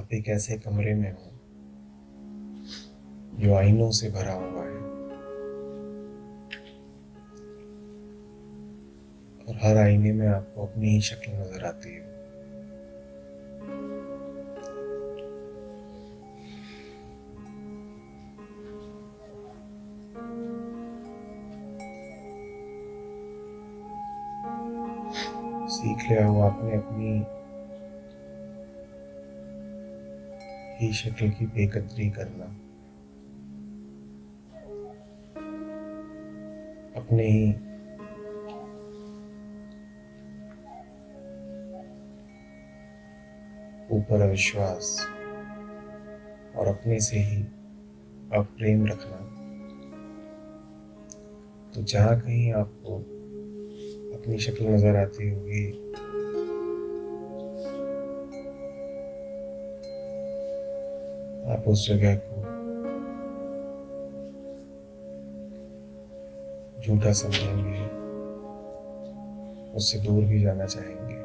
आप एक ऐसे कमरे में हो जो आईनों से भरा हुआ है और हर आईने में आपको अपनी ही शक्ल नजर आती है। सीख लिया हो आपने अपनी ही शक्ल की बेकदरी करना, अपने ही ऊपर अविश्वास और अपने से ही अप्रेम रखना। तो जहाँ कहीं आपको अपनी शक्ल नजर आती होगी, आप उस जगह को झूठा समझेंगे, उससे दूर भी जाना चाहेंगे।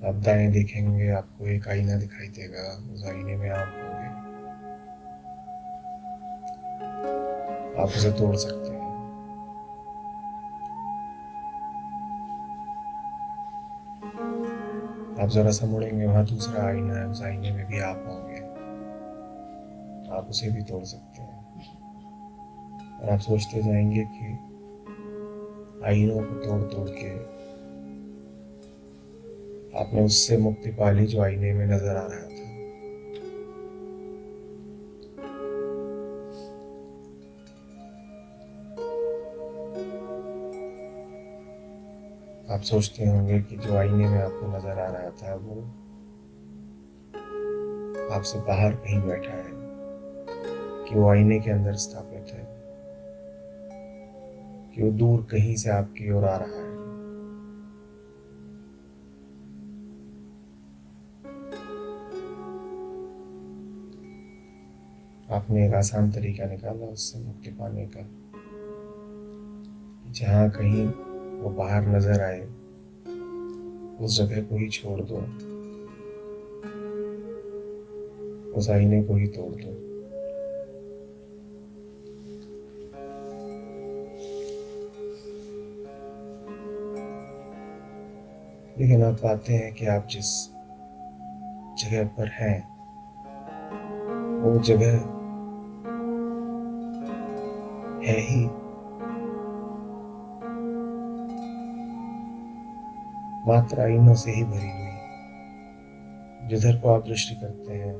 आप दाएं देखेंगे, आपको एक आईना दिखाई देगा, उस आईने में आप होंगे। आप उसे तोड़ सकते हैं। आप जरा सा मुड़ेंगे, वहां दूसरा आईना है, उस आईने में भी आप होंगे। आप उसे भी तोड़ सकते हैं। और आप सोचते जाएंगे कि आईनों को तोड़ तोड़ के आपने उससे मुक्ति पा ली जो आईने में नजर आ रहा था। आप सोचते होंगे कि जो आईने में आपको नजर आ रहा था वो आपसे बाहर कहीं बैठा है, कि वो आईने के अंदर स्थापित है, कि वो दूर कहीं से आपकी ओर आ रहा है। आपने एक आसान तरीका निकाला उससे मुक्ति पाने का। जहां कहीं वो बाहर नजर आए, उस जगह को ही छोड़ दो, उस आईने को ही तोड़ दो। लेकिन आप पाते हैं कि आप जिस जगह पर हैं, वो जगह है ही मात्र आईनों से ही भरी हुई। जिधर को आप दृष्टि करते हैं,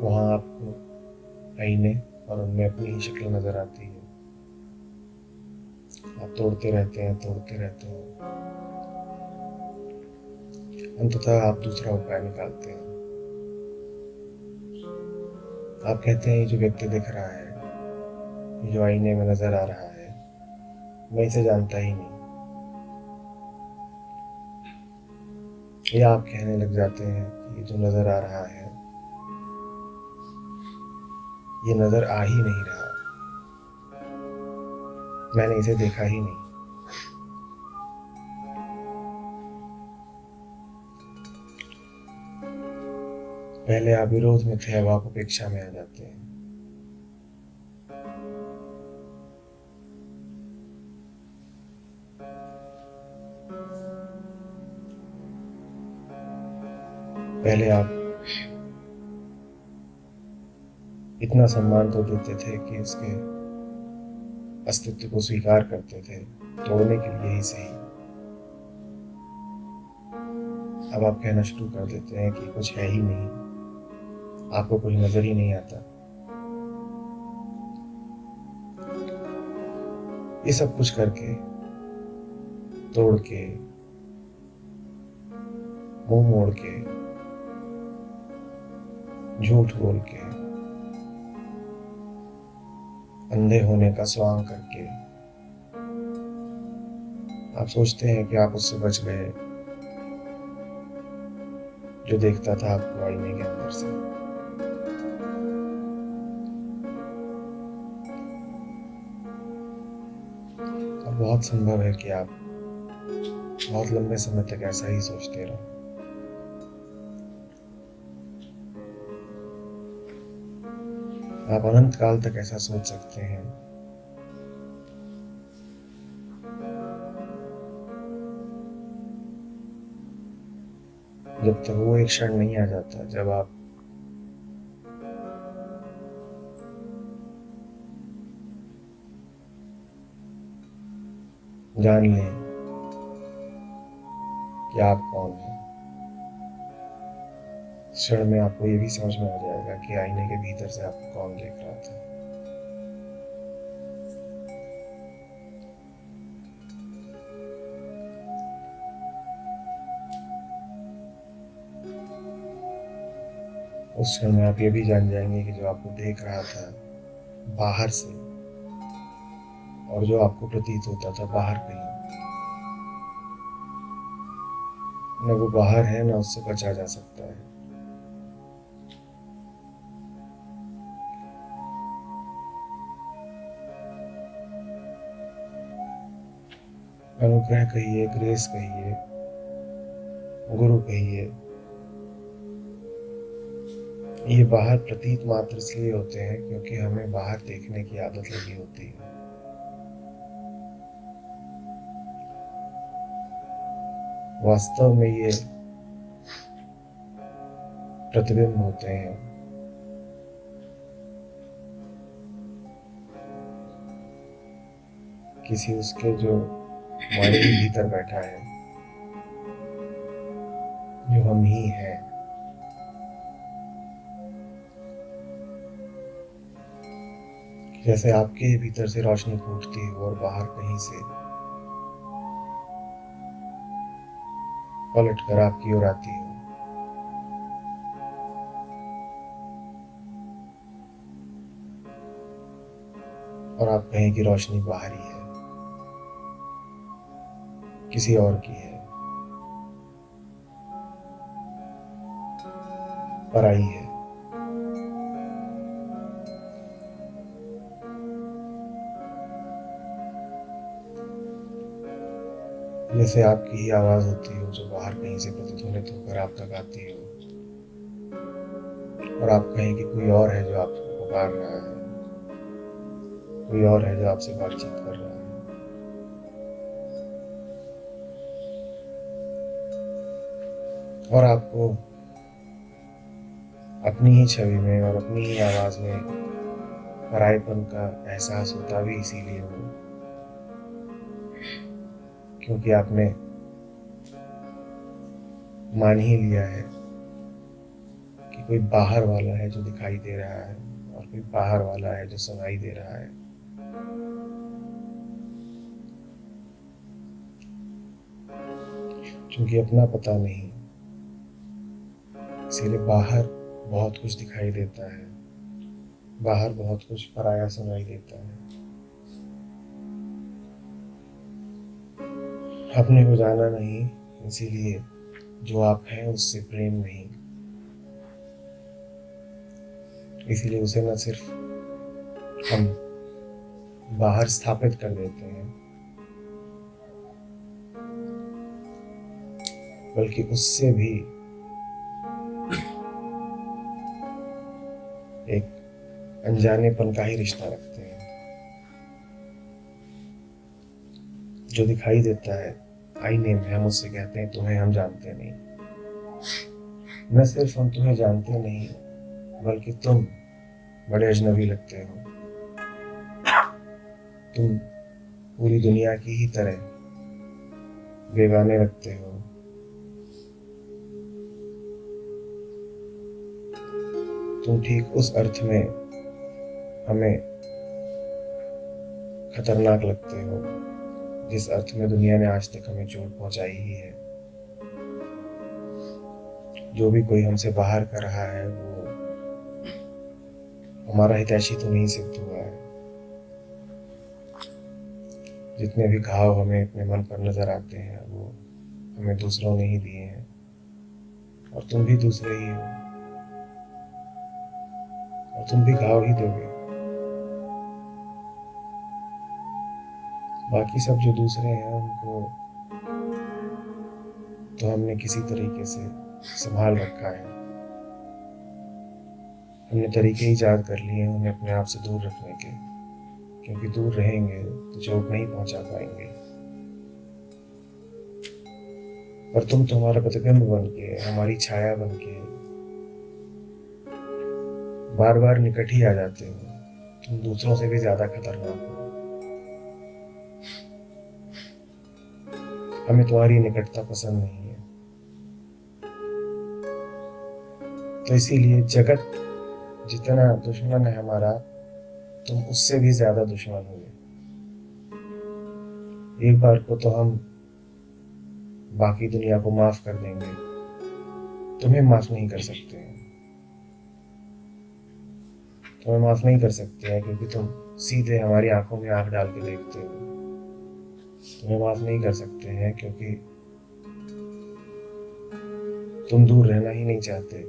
वहां आपको आईने और उनमें अपनी ही शक्ल नजर आती है। आप तोड़ते रहते हैं, तोड़ते रहते हैं। अंततः आप दूसरा उपाय निकालते हैं। आप कहते हैं, ये जो व्यक्ति दिख रहा है, ये जो आईने में नजर आ रहा है, मैं इसे जानता ही नहीं। या आप कहने लग जाते हैं कि ये जो नजर आ रहा है, ये नजर आ ही नहीं रहा, मैंने इसे देखा ही नहीं। पहले आप विरोध में थे, अब आप अपेक्षा में आ जाते हैं। पहले आप इतना सम्मान तो देते थे कि उसके अस्तित्व को स्वीकार करते थे, तोड़ने के लिए ही सही। अब आप कहना शुरू कर देते हैं कि कुछ है ही नहीं, आपको कोई नजर ही नहीं आता। ये सब कुछ करके, तोड़ के, मुंह मोड़ के, झूठ बोल के, अंधे होने का स्वांग करके आप सोचते हैं कि आप उससे बच गए जो देखता था आपको आईने के अंदर से। बहुत संभव है कि आप बहुत लंबे समय तक ऐसा ही सोचते रहो। आप अनंत काल तक ऐसा सोच सकते हैं। जब तक वो एक क्षण नहीं आ जाता जब आप जान लें कि आप कौन हैं। इस क्षण में आपको ये भी समझ में आ जाएगा कि आईने के भीतर से आपको कौन देख रहा था। उस क्षण में आप ये भी जान जाएंगे कि जो आपको देख रहा था बाहर से और जो आपको प्रतीत होता था बाहर कहीं, न वो बाहर है न उससे बचा जा सकता है। अनुग्रह कहिए, ग्रेस कहिए, गुरु कहिए, ये बाहर प्रतीत मात्र इसलिए होते हैं क्योंकि हमें बाहर देखने की आदत लगी होती है। वास्तव में ये प्रतिबिंब होते हैं किसी उसके जो हमारे ही भीतर बैठा है, जो हम ही हैं। जैसे आपके भीतर से रोशनी फूटती हो और बाहर कहीं से पलट कर आपकी ओर आती हो, और आप कहें कि रोशनी बाहरी है, किसी और की है, पराई है। जैसे आपकी ही आवाज होती हो जो बाहर कहीं से प्रतिध्वनित होकर आप तक आती हो, और आप कहें कि कोई और है जो आपको पुकार रहा है, कोई और है जो आपसे बातचीत कर रहा है। और आपको अपनी ही छवि में और अपनी ही आवाज में परायेपन का एहसास होता भी इसीलिए हो क्योंकि आपने मान ही लिया है कि कोई बाहर वाला है जो दिखाई दे रहा है और कोई बाहर वाला है जो सुनाई दे रहा है। क्योंकि अपना पता नहीं, इसीलिए बाहर बहुत कुछ दिखाई देता है, बाहर बहुत कुछ पराया सुनाई देता है। अपने को जाना नहीं, इसीलिए जो आप हैं उससे प्रेम नहीं, इसीलिए उसे न सिर्फ हम बाहर स्थापित कर देते हैं बल्कि उससे भी एक अनजानेपन का ही रिश्ता रखते हैं। जो दिखाई देता है आईने में, हम उससे कहते हैं तुम्हें हम जानते नहीं। न सिर्फ हम तुम्हें जानते नहीं बल्कि तुम बड़े अजनबी लगते हो। तुम पूरी दुनिया की ही तरह बेगाने लगते हो। तुम ठीक उस अर्थ में हमें खतरनाक लगते हो जिस अर्थ में दुनिया ने आज तक हमें चोट पहुंचाई ही है। जो भी कोई हमसे बाहर कर रहा है वो हमारा हितैषी तो नहीं सिद्ध हुआ है। जितने भी घाव हमें अपने मन पर नजर आते हैं वो हमें दूसरों ने ही दिए हैं, और तुम भी दूसरे ही हो, और तुम भी घाव ही दोगे। बाकी सब जो दूसरे हैं उनको तो हमने किसी तरीके से संभाल रखा है। हमने तरीके ईजाद कर लिए हैं उन्हें अपने आप से दूर रखने के, क्योंकि दूर रहेंगे तो चोट नहीं पहुंचा पाएंगे। पर तुम तो हमारा प्रतिबिंब बन के, हमारी छाया बन के बार बार निकट ही आ जाते हो। तुम दूसरों से भी ज्यादा खतरनाक हो। हमें तुम्हारी निकटता पसंद नहीं है, तो इसीलिए जगत जितना दुश्मन है हमारा, तुम उससे भी ज्यादा दुश्मन हुए। एक बार को तो हम बाकी दुनिया को माफ कर देंगे, तुम्हें माफ नहीं कर सकते हैं। तुम्हें माफ नहीं कर सकते हैं क्योंकि तुम सीधे हमारी आंखों में आंख डाल के देखते हो। तुम्हें माफ नहीं कर सकते हैं क्योंकि तुम दूर रहना ही नहीं चाहते।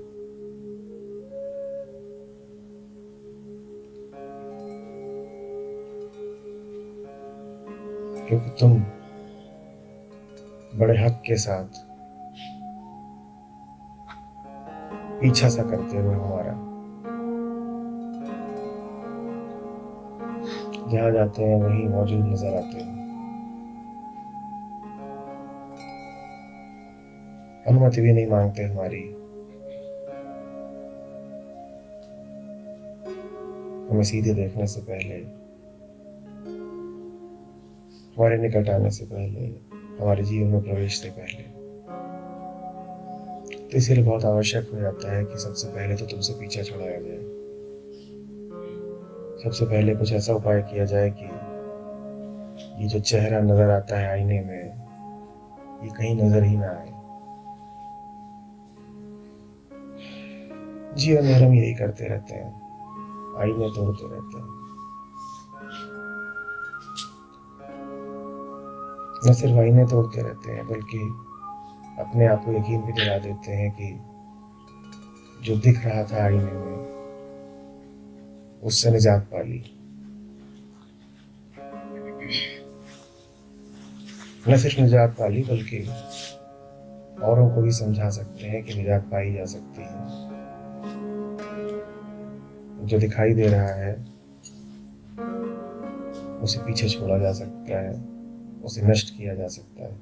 क्योंकि तुम बड़े हक के साथ पीछा सा करते हो हमारा। जहाँ जाते हैं वहीं मौजूद नजर आते हैं। अनुमति भी नहीं मांगते हमारी। हमें सीधे देखने से पहले, हमारे निकट आने से पहले, हमारे जीवन में प्रवेश से पहले। तो इसीलिए बहुत आवश्यक हो जाता है कि सबसे पहले तो तुमसे पीछा छुड़ाया जाए। सबसे पहले कुछ ऐसा उपाय किया जाए कि ये जो चेहरा नजर आता है आईने में, ये कहीं नजर ही ना आए। जीवन में हम यही करते रहते हैं, आईने तोड़ते रहते हैं। न सिर्फ आईने तोड़ते रहते हैं बल्कि अपने आप को यकीन भी दिला देते हैं कि जो दिख रहा था आईने में, उससे निजात पा ली। न सिर्फ निजात पा ली बल्कि औरों को भी समझा सकते हैं कि निजात पाई जा सकती है। जो दिखाई दे रहा है उसे पीछे छोड़ा जा सकता है, उसे नष्ट किया जा सकता है।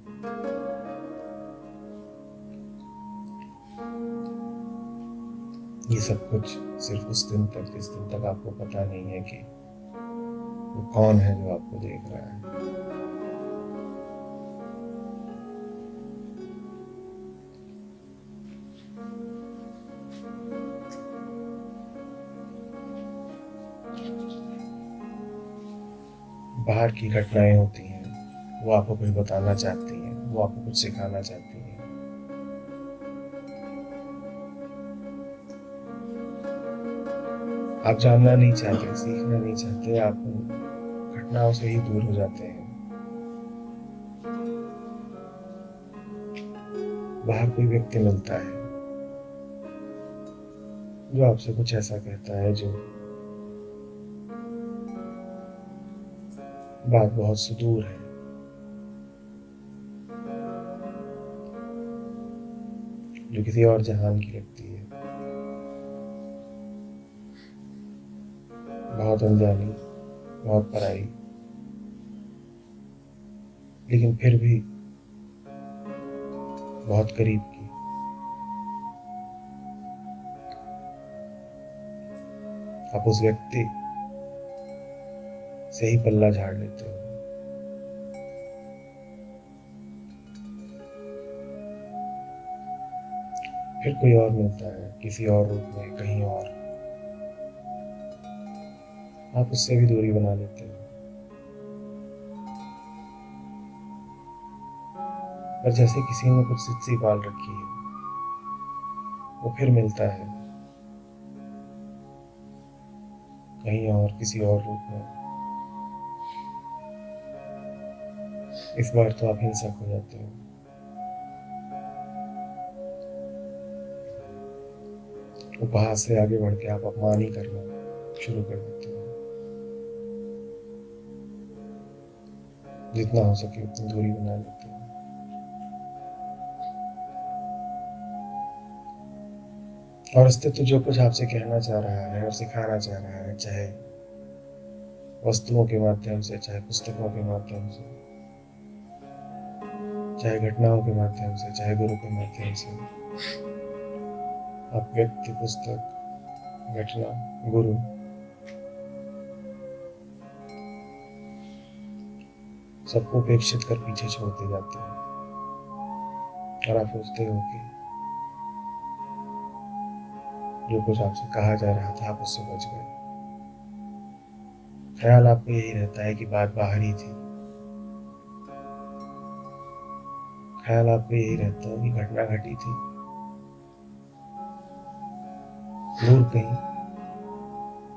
ये सब कुछ सिर्फ उस दिन तक, जिस दिन तक आपको पता नहीं है कि वो कौन है जो आपको देख रहा है। बाहर की घटनाएं होती हैं, वो आपको कुछ बताना चाहती हैं, वो आपको कुछ सिखाना चाहती हैं। आप जानना नहीं चाहते, सीखना नहीं चाहते, आप उन घटनाओं से ही दूर हो जाते हैं। बाहर कोई व्यक्ति मिलता है जो आपसे कुछ ऐसा कहता है जो बात बहुत सुदूर है, जो किसी और जहान की लगती है। बहुत अनजानी, बहुत पराई, लेकिन फिर भी बहुत करीब की। आप उस व्यक्ति से ही पल्ला झाड़ लेते हो। फिर कोई और मिलता है किसी और रूप में, कहीं और, आप उससे भी दूरी बना लेते हो। पर जैसे किसी ने कुछ जिद पाल रखी है, वो फिर मिलता है कहीं और, किसी और रूप में। इस बार तो आप हिंसक हो जाते हो। उपहास से आगे बढ़ के आप अपमान ही करना शुरू कर देते हो। जितना हो सके उतनी दूरी बना लेते हैं। और अस्तित्व जो कुछ आपसे कहना चाह रहा है और सिखाना चाह रहा है, चाहे वस्तुओं के माध्यम से, चाहे पुस्तकों के माध्यम से, चाहे घटनाओं के माध्यम से, चाहे गुरु के माध्यम से, आप व्यक्ति, पुस्तक, घटना, गुरु, सबको उपेक्षित कर पीछे छोड़ते जाते हैं। और आप सोचते हो कि जो कुछ आपसे कहा जा रहा था आप उससे बच गए। ख्याल आपको यही रहता है कि बात बाहरी थी। ख्याल आपको यही रहता है कि घटना घटी थी दूर कहीं,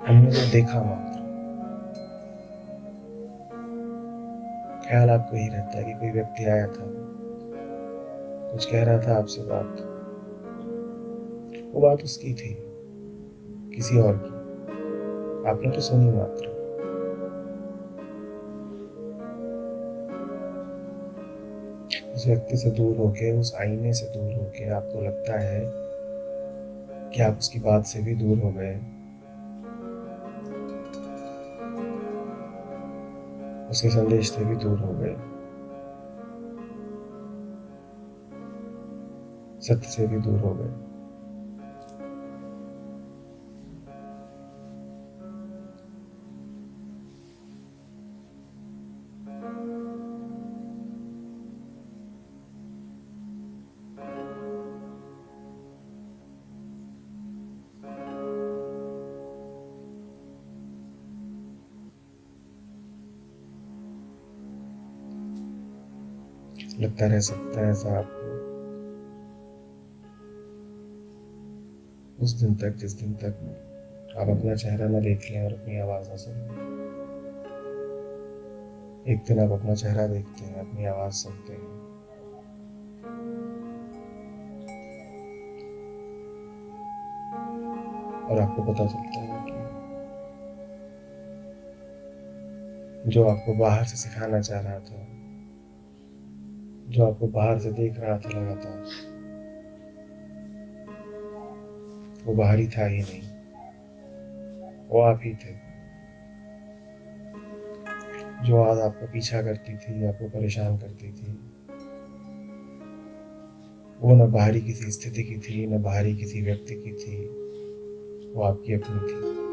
हमने तो देखा मात्र। ख्याल आपको यही रहता है कि कोई व्यक्ति आया था, कुछ कह रहा था आपसे बात, वो बात उसकी थी, किसी और की, आपने तो सुनी मात्र। उस व्यक्ति से दूर होके, उस आईने से दूर होके आपको लगता है कि आप उसकी बात से भी दूर हो गए, उसके संदेश से भी दूर हो गए, सत्य से भी दूर हो गए। लगता रह सकता है ऐसा आपको उस दिन तक जिस दिन तक आप अपना चेहरा न देख लें और अपनी आवाज न सुनें। एक दिन आप अपना चेहरा देखते हैं, अपनी आवाज सुनते हैं, और आपको पता चलता है कि जो आपको बाहर से सिखाना चाह रहा था, जो आपको बाहर से देख रहा था लगातार, वो बाहरी था ही नहीं, वो आप ही थे। जो आज आपका पीछा करती थी, आपको परेशान करती थी, वो न बाहरी किसी स्थिति की थी, न बाहरी किसी व्यक्ति की थी, वो आपकी अपनी थी।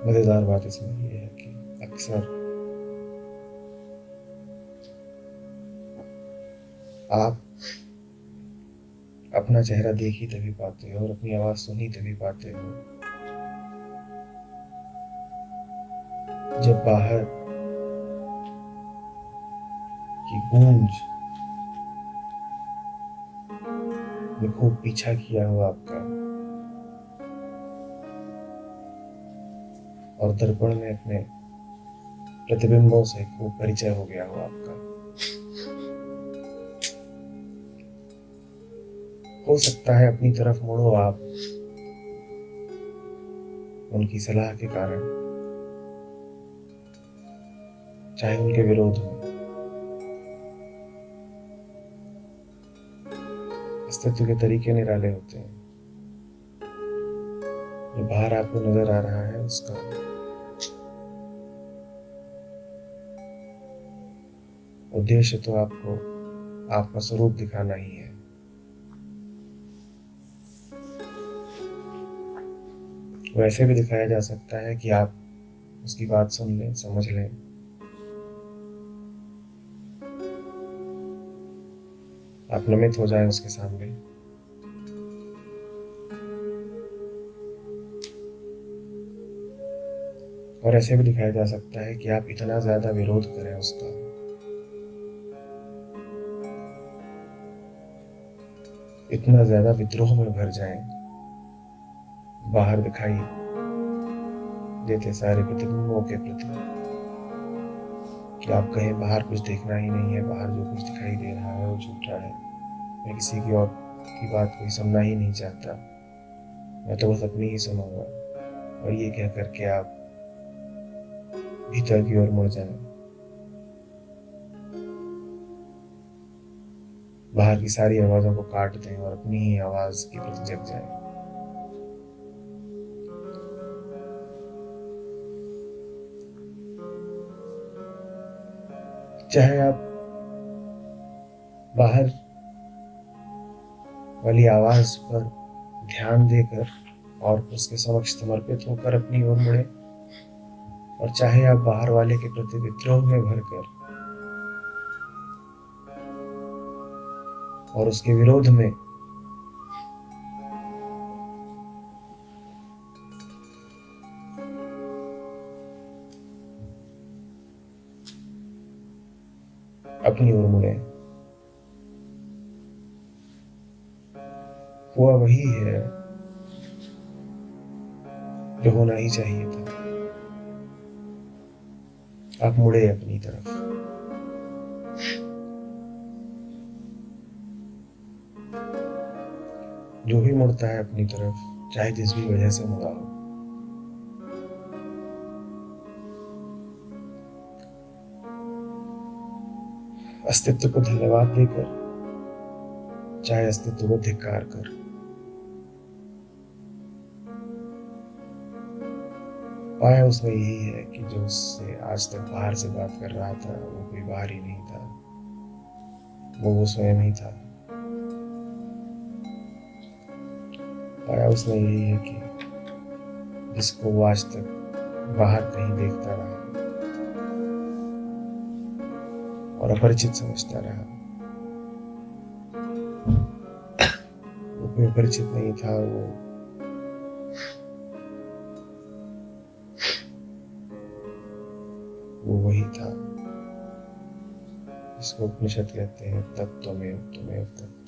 मजेदार बात इसमें ये है कि अक्सर आप अपना चेहरा देख ही तभी पाते हो और अपनी आवाज सुन ही तभी पाते हो जब बाहर की गूंज ने खूब पीछा किया हो आपका, और दर्पण में अपने प्रतिबिंबों से खूब परिचय हो गया हो आपका। हो सकता है अपनी तरफ मुड़ो आप उनकी सलाह के कारण, चाहे उनके विरोध में। अस्तित्व के तरीके निराले होते हैं। जो बाहर आपको नजर आ रहा है उसका उद्देश्य तो आपको आपका स्वरूप दिखाना ही है। वैसे भी दिखाया जा सकता है कि आप उसकी बात सुन लें, समझ लें, आप नमित हो जाएं उसके सामने, और ऐसे भी दिखाया जा सकता है कि आप इतना ज्यादा विरोध करें उसका, इतना ज्यादा विद्रोह में भर जाएं, बाहर दिखाई देते सारे प्रतिबिंबों के प्रति, कि आप कहें बाहर कुछ देखना ही नहीं है, बाहर जो कुछ दिखाई दे रहा है वो झूठा है, मैं किसी की और की बात कोई सुनना ही नहीं चाहता, मैं तो बस अपनी ही सुनूंगा। और ये कह करके आप भीतर की ओर मुड़ जाएं, बाहर की सारी आवाजों को काट दें और अपनी ही आवाज की प्रति जग जाएं। चाहे आप बाहर वाली आवाज पर ध्यान देकर और उसके समक्ष समर्पित होकर अपनी ओर मुड़े, और चाहे आप बाहर वाले के प्रति विद्रोह में भरकर और उसके विरोध में अपनी ओर मुड़े, हुआ वही है जो होना ही चाहिए था। आप मुड़े अपनी तरफ। जो भी मुड़ता है अपनी तरफ, चाहे जिस भी वजह से मुड़ा हो, अस्तित्व को धन्यवाद देकर, चाहे अस्तित्व को धिक्कार कर, पाया उसमें यही है कि जो उससे आज तक बाहर से बात कर रहा था वो कोई बाहर ही नहीं था, वो स्वयं ही था। पाया उसमें यही है कि जिसको वो आज तक बाहर कहीं देखता रहा और अपरिचित समझता रहा, वो कोई अपरिचित नहीं था, वो वही था जिसको उपनिषद कहते हैं तत्त्वमेव त्वमेव तत्त्व।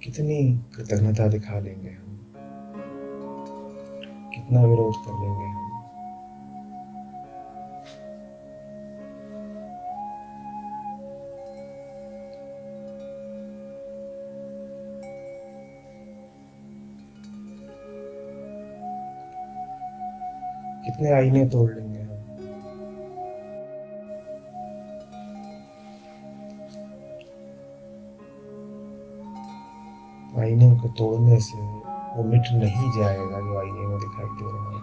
कितनी कृतज्ञता दिखा लेंगे हम, कितना विरोध कर लेंगे हम, कितने आईने तोड़ लेंगे हम। आईने को तोड़ने से वो मिट नहीं जाएगा जो आईने में दिखाई दे रहा है।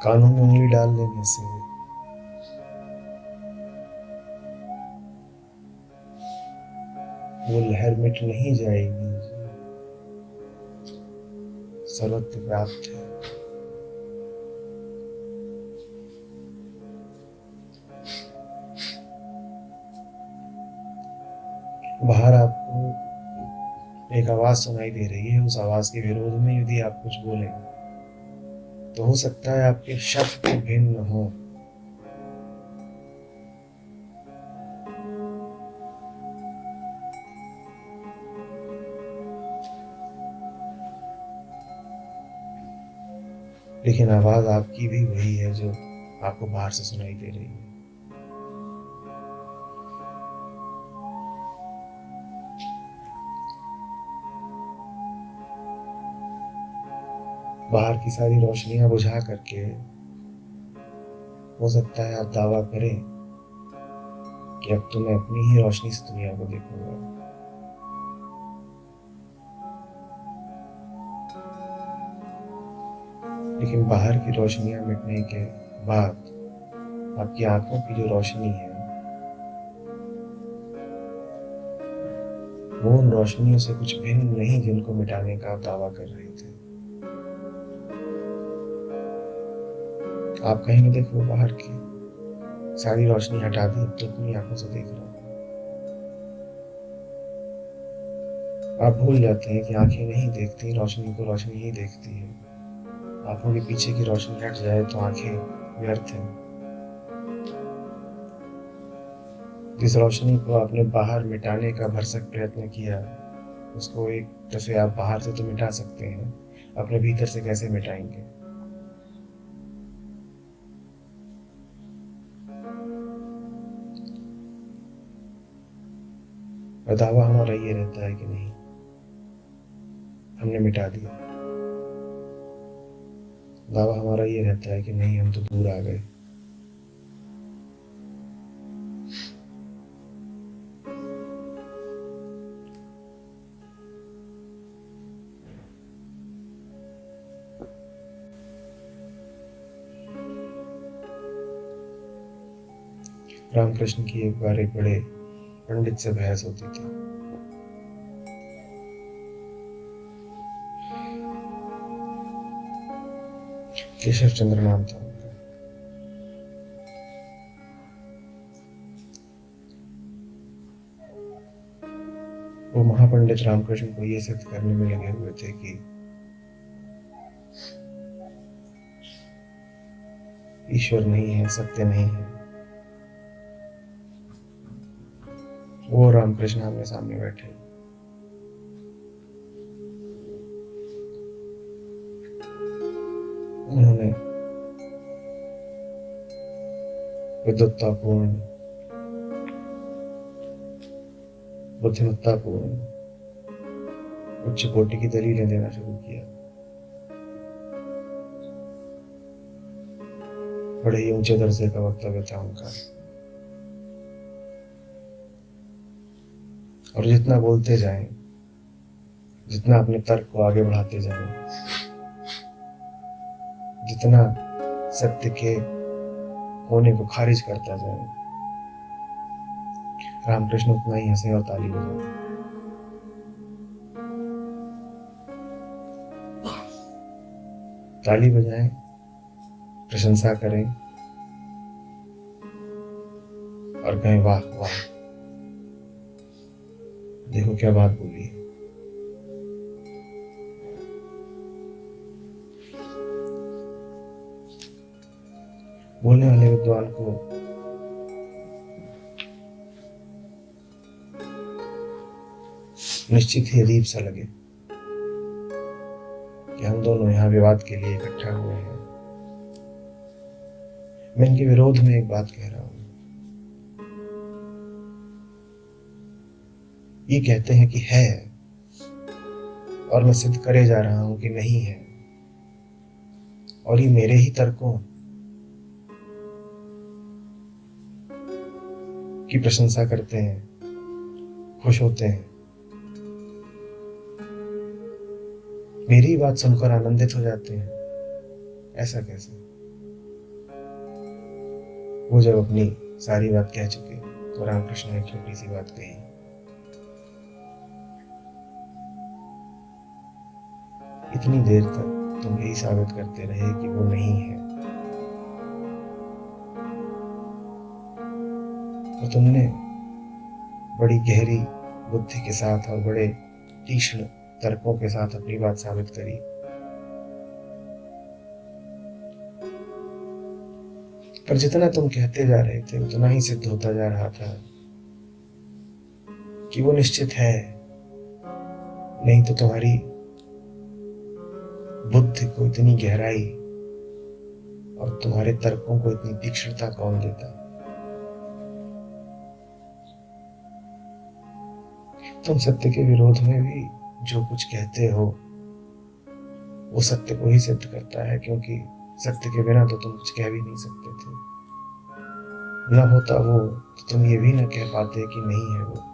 कानों में उंगली डाल लेने से वो लहर मिट नहीं जाएगी, सर्वत्र व्याप्त है। बाहर आपको एक आवाज सुनाई दे रही है, उस आवाज के विरोध में यदि आप कुछ बोलें तो हो सकता है आपके शब्द भिन्न हो, लेकिन आवाज आपकी भी वही है जो आपको बाहर से सुनाई दे रही है। बाहर की सारी रोशनियां बुझा करके हो सकता है आप दावा करें कि अब तो मैं अपनी ही रोशनी से दुनिया को देखूंगा। लेकिन बाहर की रोशनियां मिटने के बाद आपकी आंखों की जो रोशनी है वो उन रोशनियों से कुछ भिन्न नहीं जिनको मिटाने का आप दावा कर रहे थे। आप कहेंगे देखो बाहर की सारी रोशनी हटा दी, अब तो अपनी आंखों से देख रहा हूं। आप भूल जाते हैं कि आंखें नहीं देखती, रोशनी को रोशनी ही देखती है। आंखों के पीछे की रोशनी हट जाए तो आंखें व्यर्थ हैं। जिस रोशनी को आपने बाहर मिटाने का भरसक प्रयत्न किया, उसको एक दफे आप बाहर से तो मिटा सकते हैं, अपने भीतर से कैसे मिटाएंगे? और दावा हमारा ये रहता है कि नहीं, हमने मिटा दिया। दावा हमारा ये रहता है कि नहीं, हम तो दूर आ गए। रामकृष्ण की एक बार एक बड़े पंडित से बहस होती थी। केशव चंद्र नाम था उनका। वो महापंडित रामकृष्ण को ये सिद्ध करने में लगे हुए थे कि ईश्वर नहीं है, सत्य नहीं है। वो रामकृष्ण आमने सामने बैठे। उन्होंने विद्वत्तापूर्ण, बुद्धिमत्तापूर्ण, उच्च कोटि की दलीलें देना शुरू किया। बड़े ही ऊंचे दर्जे का वक्तव्य था उनका। और जितना बोलते जाएं, जितना अपने तर्क को आगे बढ़ाते जाएं, जितना सत्य के होने को खारिज करता जाए, रामकृष्ण उतना ही हंसे और ताली बजाए। ताली बजाएं, प्रशंसा करें और कहें वाह वाह, देखो क्या बात बोली है। बोलने वाले विद्वान को निश्चित ही अजीब सा लगे कि हम दोनों यहाँ विवाद के लिए इकट्ठा हुए हैं। मैं इनके विरोध में एक बात कह रहा हूं। ये कहते हैं कि है और मैं सिद्ध करे जा रहा हूं कि नहीं है, और ये मेरे ही तर्कों की प्रशंसा करते हैं, खुश होते हैं, मेरी बात सुनकर आनंदित हो जाते हैं। ऐसा कैसे? वो जब अपनी सारी बात कह चुके तो रामकृष्ण ने एक छोटी सी बात कही। इतनी देर तक तुम यही साबित करते रहे कि वो नहीं है, और तुमने बड़ी गहरी बुद्धि के साथ और बड़े तीक्ष्ण तर्कों के साथ अपनी बात साबित करी। पर जितना तुम कहते जा रहे थे उतना ही सिद्ध होता जा रहा था कि वो निश्चित है। नहीं तो तुम्हारी बुद्धि को इतनी गहराई और तुम्हारे तर्कों को इतनी तीक्ष्णता कौन देता? तुम सत्य के विरोध में भी जो कुछ कहते हो वो सत्य को ही सिद्ध करता है, क्योंकि सत्य के बिना तो तुम कुछ कह भी नहीं सकते थे। न होता वो तो तुम ये भी न कह पाते कि नहीं है वो।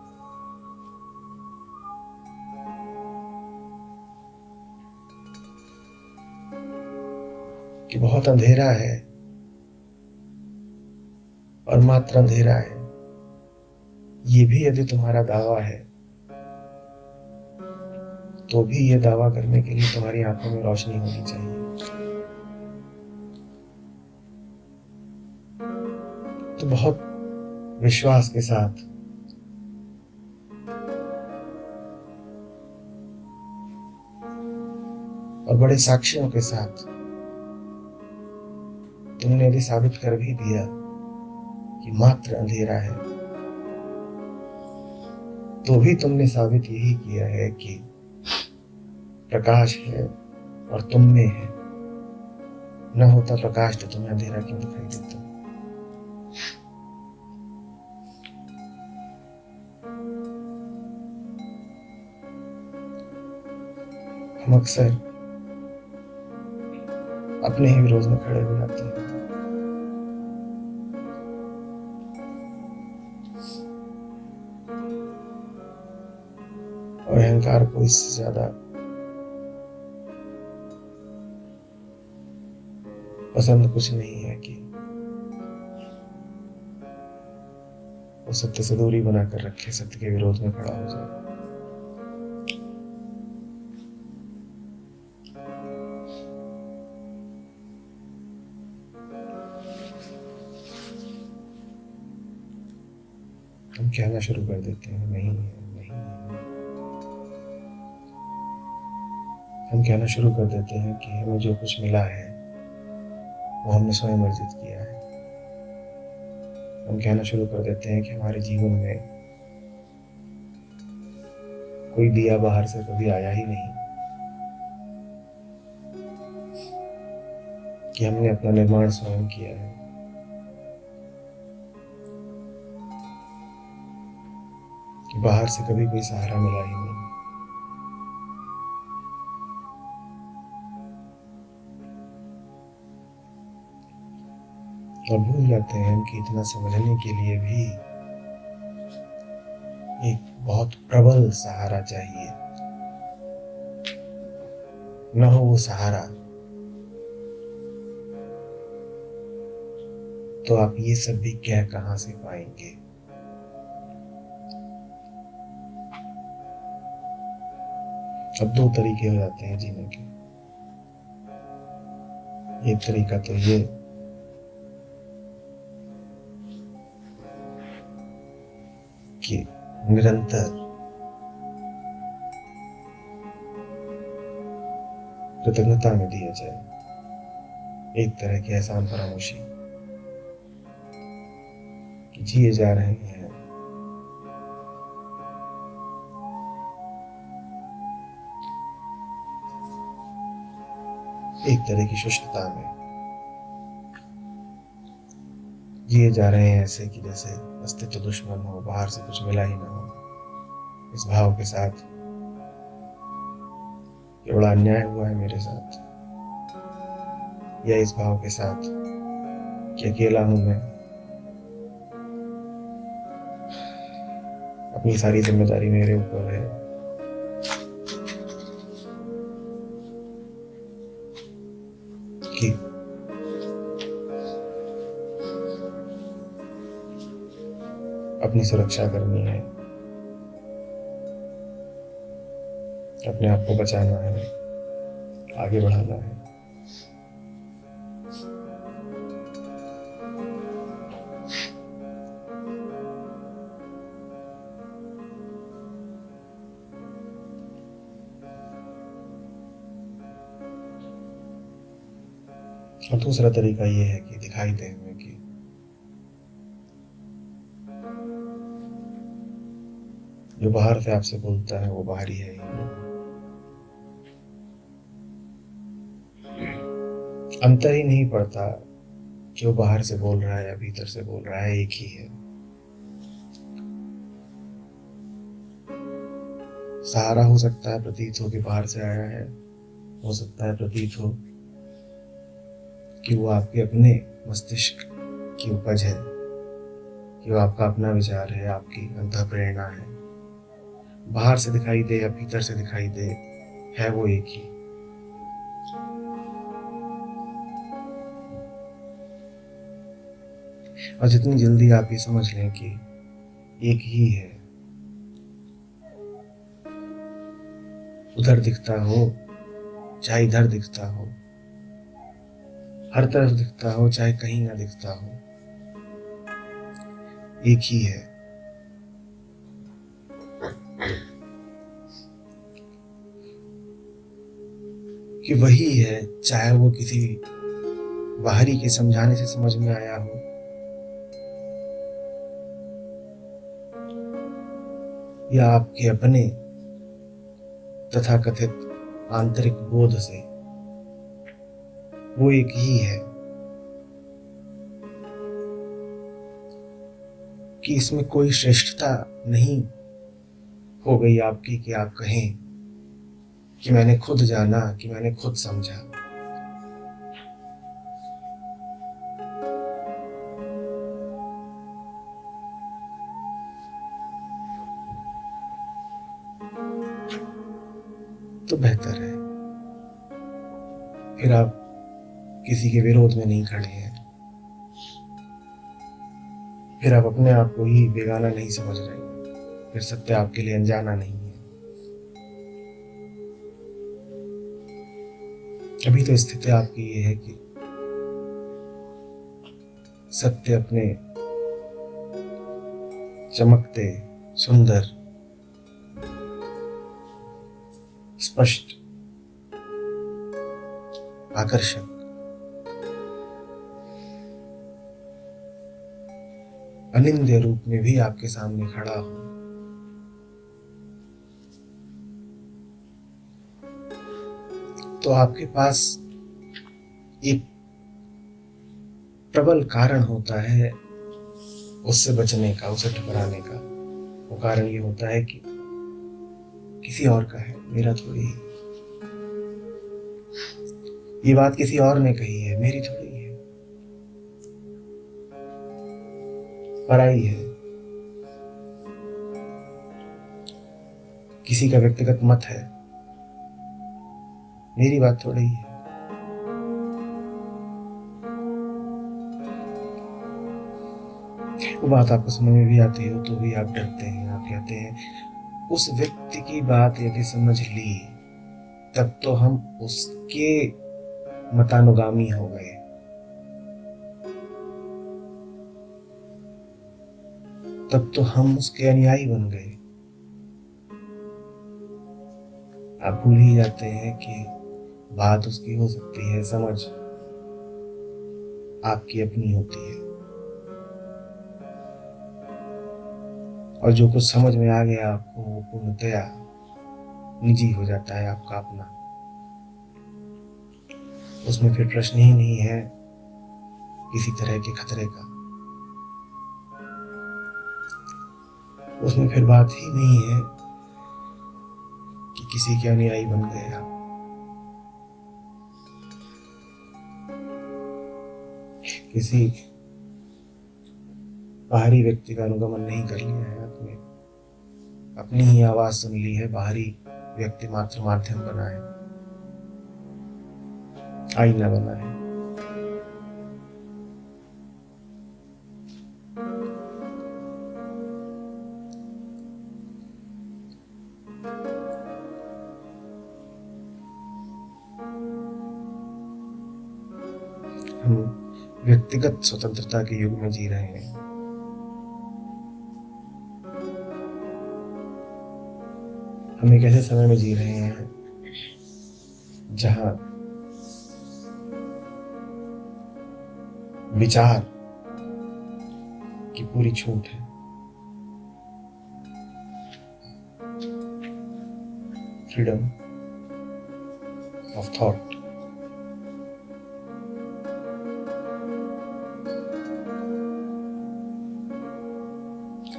कि बहुत अंधेरा है और मात्र अंधेरा है, ये भी यदि तुम्हारा दावा है तो भी ये दावा करने के लिए तुम्हारी आंखों में रोशनी होनी चाहिए। तो बहुत विश्वास के साथ और बड़े साक्ष्यों के साथ तुमने यदि साबित कर भी दिया कि मात्र अंधेरा है, तो भी तुमने साबित यही किया है कि प्रकाश है और तुम में है। न होता प्रकाश तो तुम्हें अंधेरा क्यों दिखाई देता? हम अक्सर अपने ही विरोध में खड़े हो जाते हैं और अहंकार को इससे ज्यादा पसंद कुछ नहीं है कि वो सत्य से दूरी बनाकर रखे, सत्य के विरोध में खड़ा हो जाए। हम कहना शुरू कर देते हैं नहीं है, नहीं है। हम कहना शुरू कर देते हैं कि हमें जो कुछ मिला है वो हमने स्वयं अर्जित किया है। हम कहना शुरू कर देते हैं कि हमारे जीवन में कोई दिया बाहर से कभी आया ही नहीं, कि हमने अपना निर्माण स्वयं किया है। कि बाहर से कभी कोई सहारा मिला ही नहीं। और भूल जाते हैं कि इतना समझने के लिए भी एक बहुत प्रबल सहारा चाहिए। न हो वो सहारा तो आप ये सब भी कह कहां से पाएंगे। अब दो तरीके हो जाते हैं जीने के। एक तरीका तो ये कि निरंतर कृतज्ञता में दिया जाए, एक तरह की एहसान फरामोशी कि जिए जा रहे हैं, एक तरह की शुष्कता में जिए जा रहे हैं, ऐसे कि जैसे अस्तित्व दुश्मन हो, बाहर से कुछ मिला ही ना हो। इस भाव के साथ कि बड़ा अन्याय हुआ है मेरे साथ, या इस भाव के साथ कि अकेला हूं मैं, अपनी सारी जिम्मेदारी मेरे ऊपर है। कि अपनी सुरक्षा करनी है, अपने आप को बचाना है, आगे बढ़ाना है। और दूसरा तरीका ये है कि दिखाई दे हमें कि जो बाहर से आपसे बोलता है वो बाहरी है ही नहीं। अंतर ही नहीं पड़ता कि वो बाहर से बोल रहा है या भीतर से बोल रहा है, एक ही है। सहारा हो सकता है प्रतीत हो कि बाहर से आया है, हो सकता है प्रतीत हो कि वो आपके अपने मस्तिष्क की उपज है, कि वो आपका अपना विचार है, आपकी अंतः प्रेरणा है। बाहर से दिखाई दे या भीतर से दिखाई दे, है वो एक ही। और जितनी जल्दी आप ये समझ लें कि एक ही है, उधर दिखता हो चाहे इधर दिखता हो, हर तरफ दिखता हो चाहे कहीं ना दिखता हो, एक ही है। कि वही है, चाहे वो किसी बाहरी के समझाने से समझ में आया हो, या आपके अपने तथाकथित आंतरिक बोध से, वो एक ही है कि इसमें कोई श्रेष्ठता नहीं हो गई आपकी कि आप कहें कि मैंने खुद जाना, कि मैंने खुद समझा। तो बेहतर है, फिर आप किसी के विरोध में नहीं खड़े हैं, फिर आप अपने आप को ही बेगाना नहीं समझ रहे हैं, फिर सत्य आपके लिए अनजाना नहीं है। अभी तो स्थिति आपकी ये है कि सत्य अपने चमकते, सुंदर, स्पष्ट, आकर्षक, अनिंद्य रूप में भी आपके सामने खड़ा हो। तो आपके पास एक प्रबल कारण होता है उससे बचने का, उसे ठुकराने का। वो कारण ये होता है कि किसी और का है, मेरा थोड़ी है। ये बात किसी और ने कही है, मेरी थोड़ी है, पराई है, किसी का व्यक्तिगत मत है, मेरी बात थोड़ी है। वो बात आपको समझ में भी आती हो तो भी आप डरते हैं। आप कहते हैं उस व्यक्ति की बात यदि समझ ली तब तो हम उसके मतानुगामी हो गए, तब तो हम उसके अनुयायी बन गए। आप भूल ही जाते हैं कि बात उसकी हो सकती है, समझ आपकी अपनी होती है, और जो कुछ समझ में आ गया आपको वो पूर्णतया निजी हो जाता है, आपका अपना। उसमें फिर प्रश्न ही नहीं है किसी तरह के खतरे का, उसमें फिर बात ही नहीं है कि किसी के अनुयायी बन गए आप। किसी बाहरी व्यक्ति का अनुगमन नहीं कर लिया है आपने, अपनी ही आवाज सुन ली है, बाहरी व्यक्ति मात्र माध्यम बना है, आईना बना है। हम व्यक्तिगत स्वतंत्रता के युग में जी रहे हैं। हम एक ऐसे समय में जी रहे हैं जहां विचार की पूरी छूट है। Freedom of thought.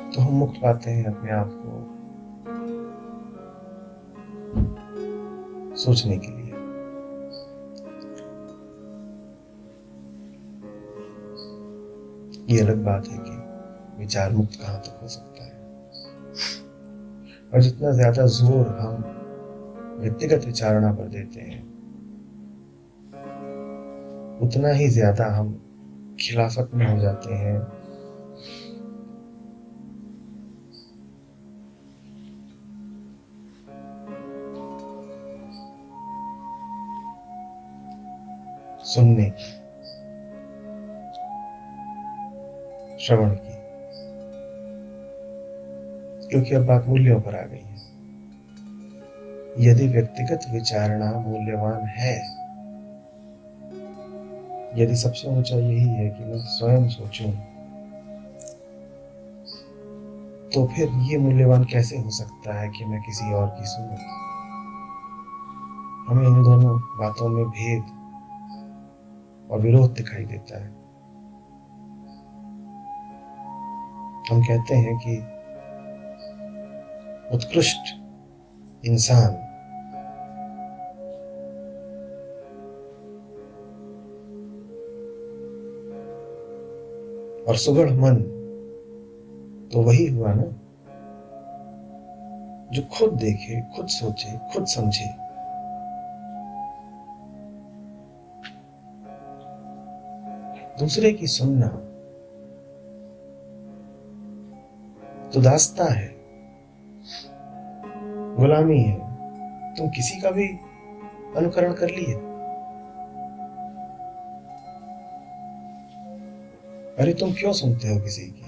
तो हम मुक्त पाते हैं अपने आप को सोचने के लिए। ये अलग बात है कि विचार मुक्त कहाँ तक हो सकता है, और जितना ज्यादा जोर हम व्यक्तिगत विचारणा पर देते हैं उतना ही ज्यादा हम खिलाफत में हो जाते हैं सुनने की, श्रवण की, क्योंकि अब बात मूल्यों पर आ गई है। यदि व्यक्तिगत विचारणा मूल्यवान है यदि सबसे ऊंचा यही है कि मैं स्वयं सोचूं, तो फिर ये मूल्यवान कैसे हो सकता है कि मैं किसी और की सुनूं? हमें इन दोनों बातों में भेद और विरोध दिखाई देता है। हम कहते हैं कि उत्कृष्ट इंसान और सुगढ़ मन तो वही हुआ ना, जो खुद देखे, खुद सोचे, खुद समझे। दूसरे की सुनना तो दास्ता है, गुलामी है। तुम किसी का भी अनुकरण कर लिए। अरे तुम क्यों सुनते हो किसी की?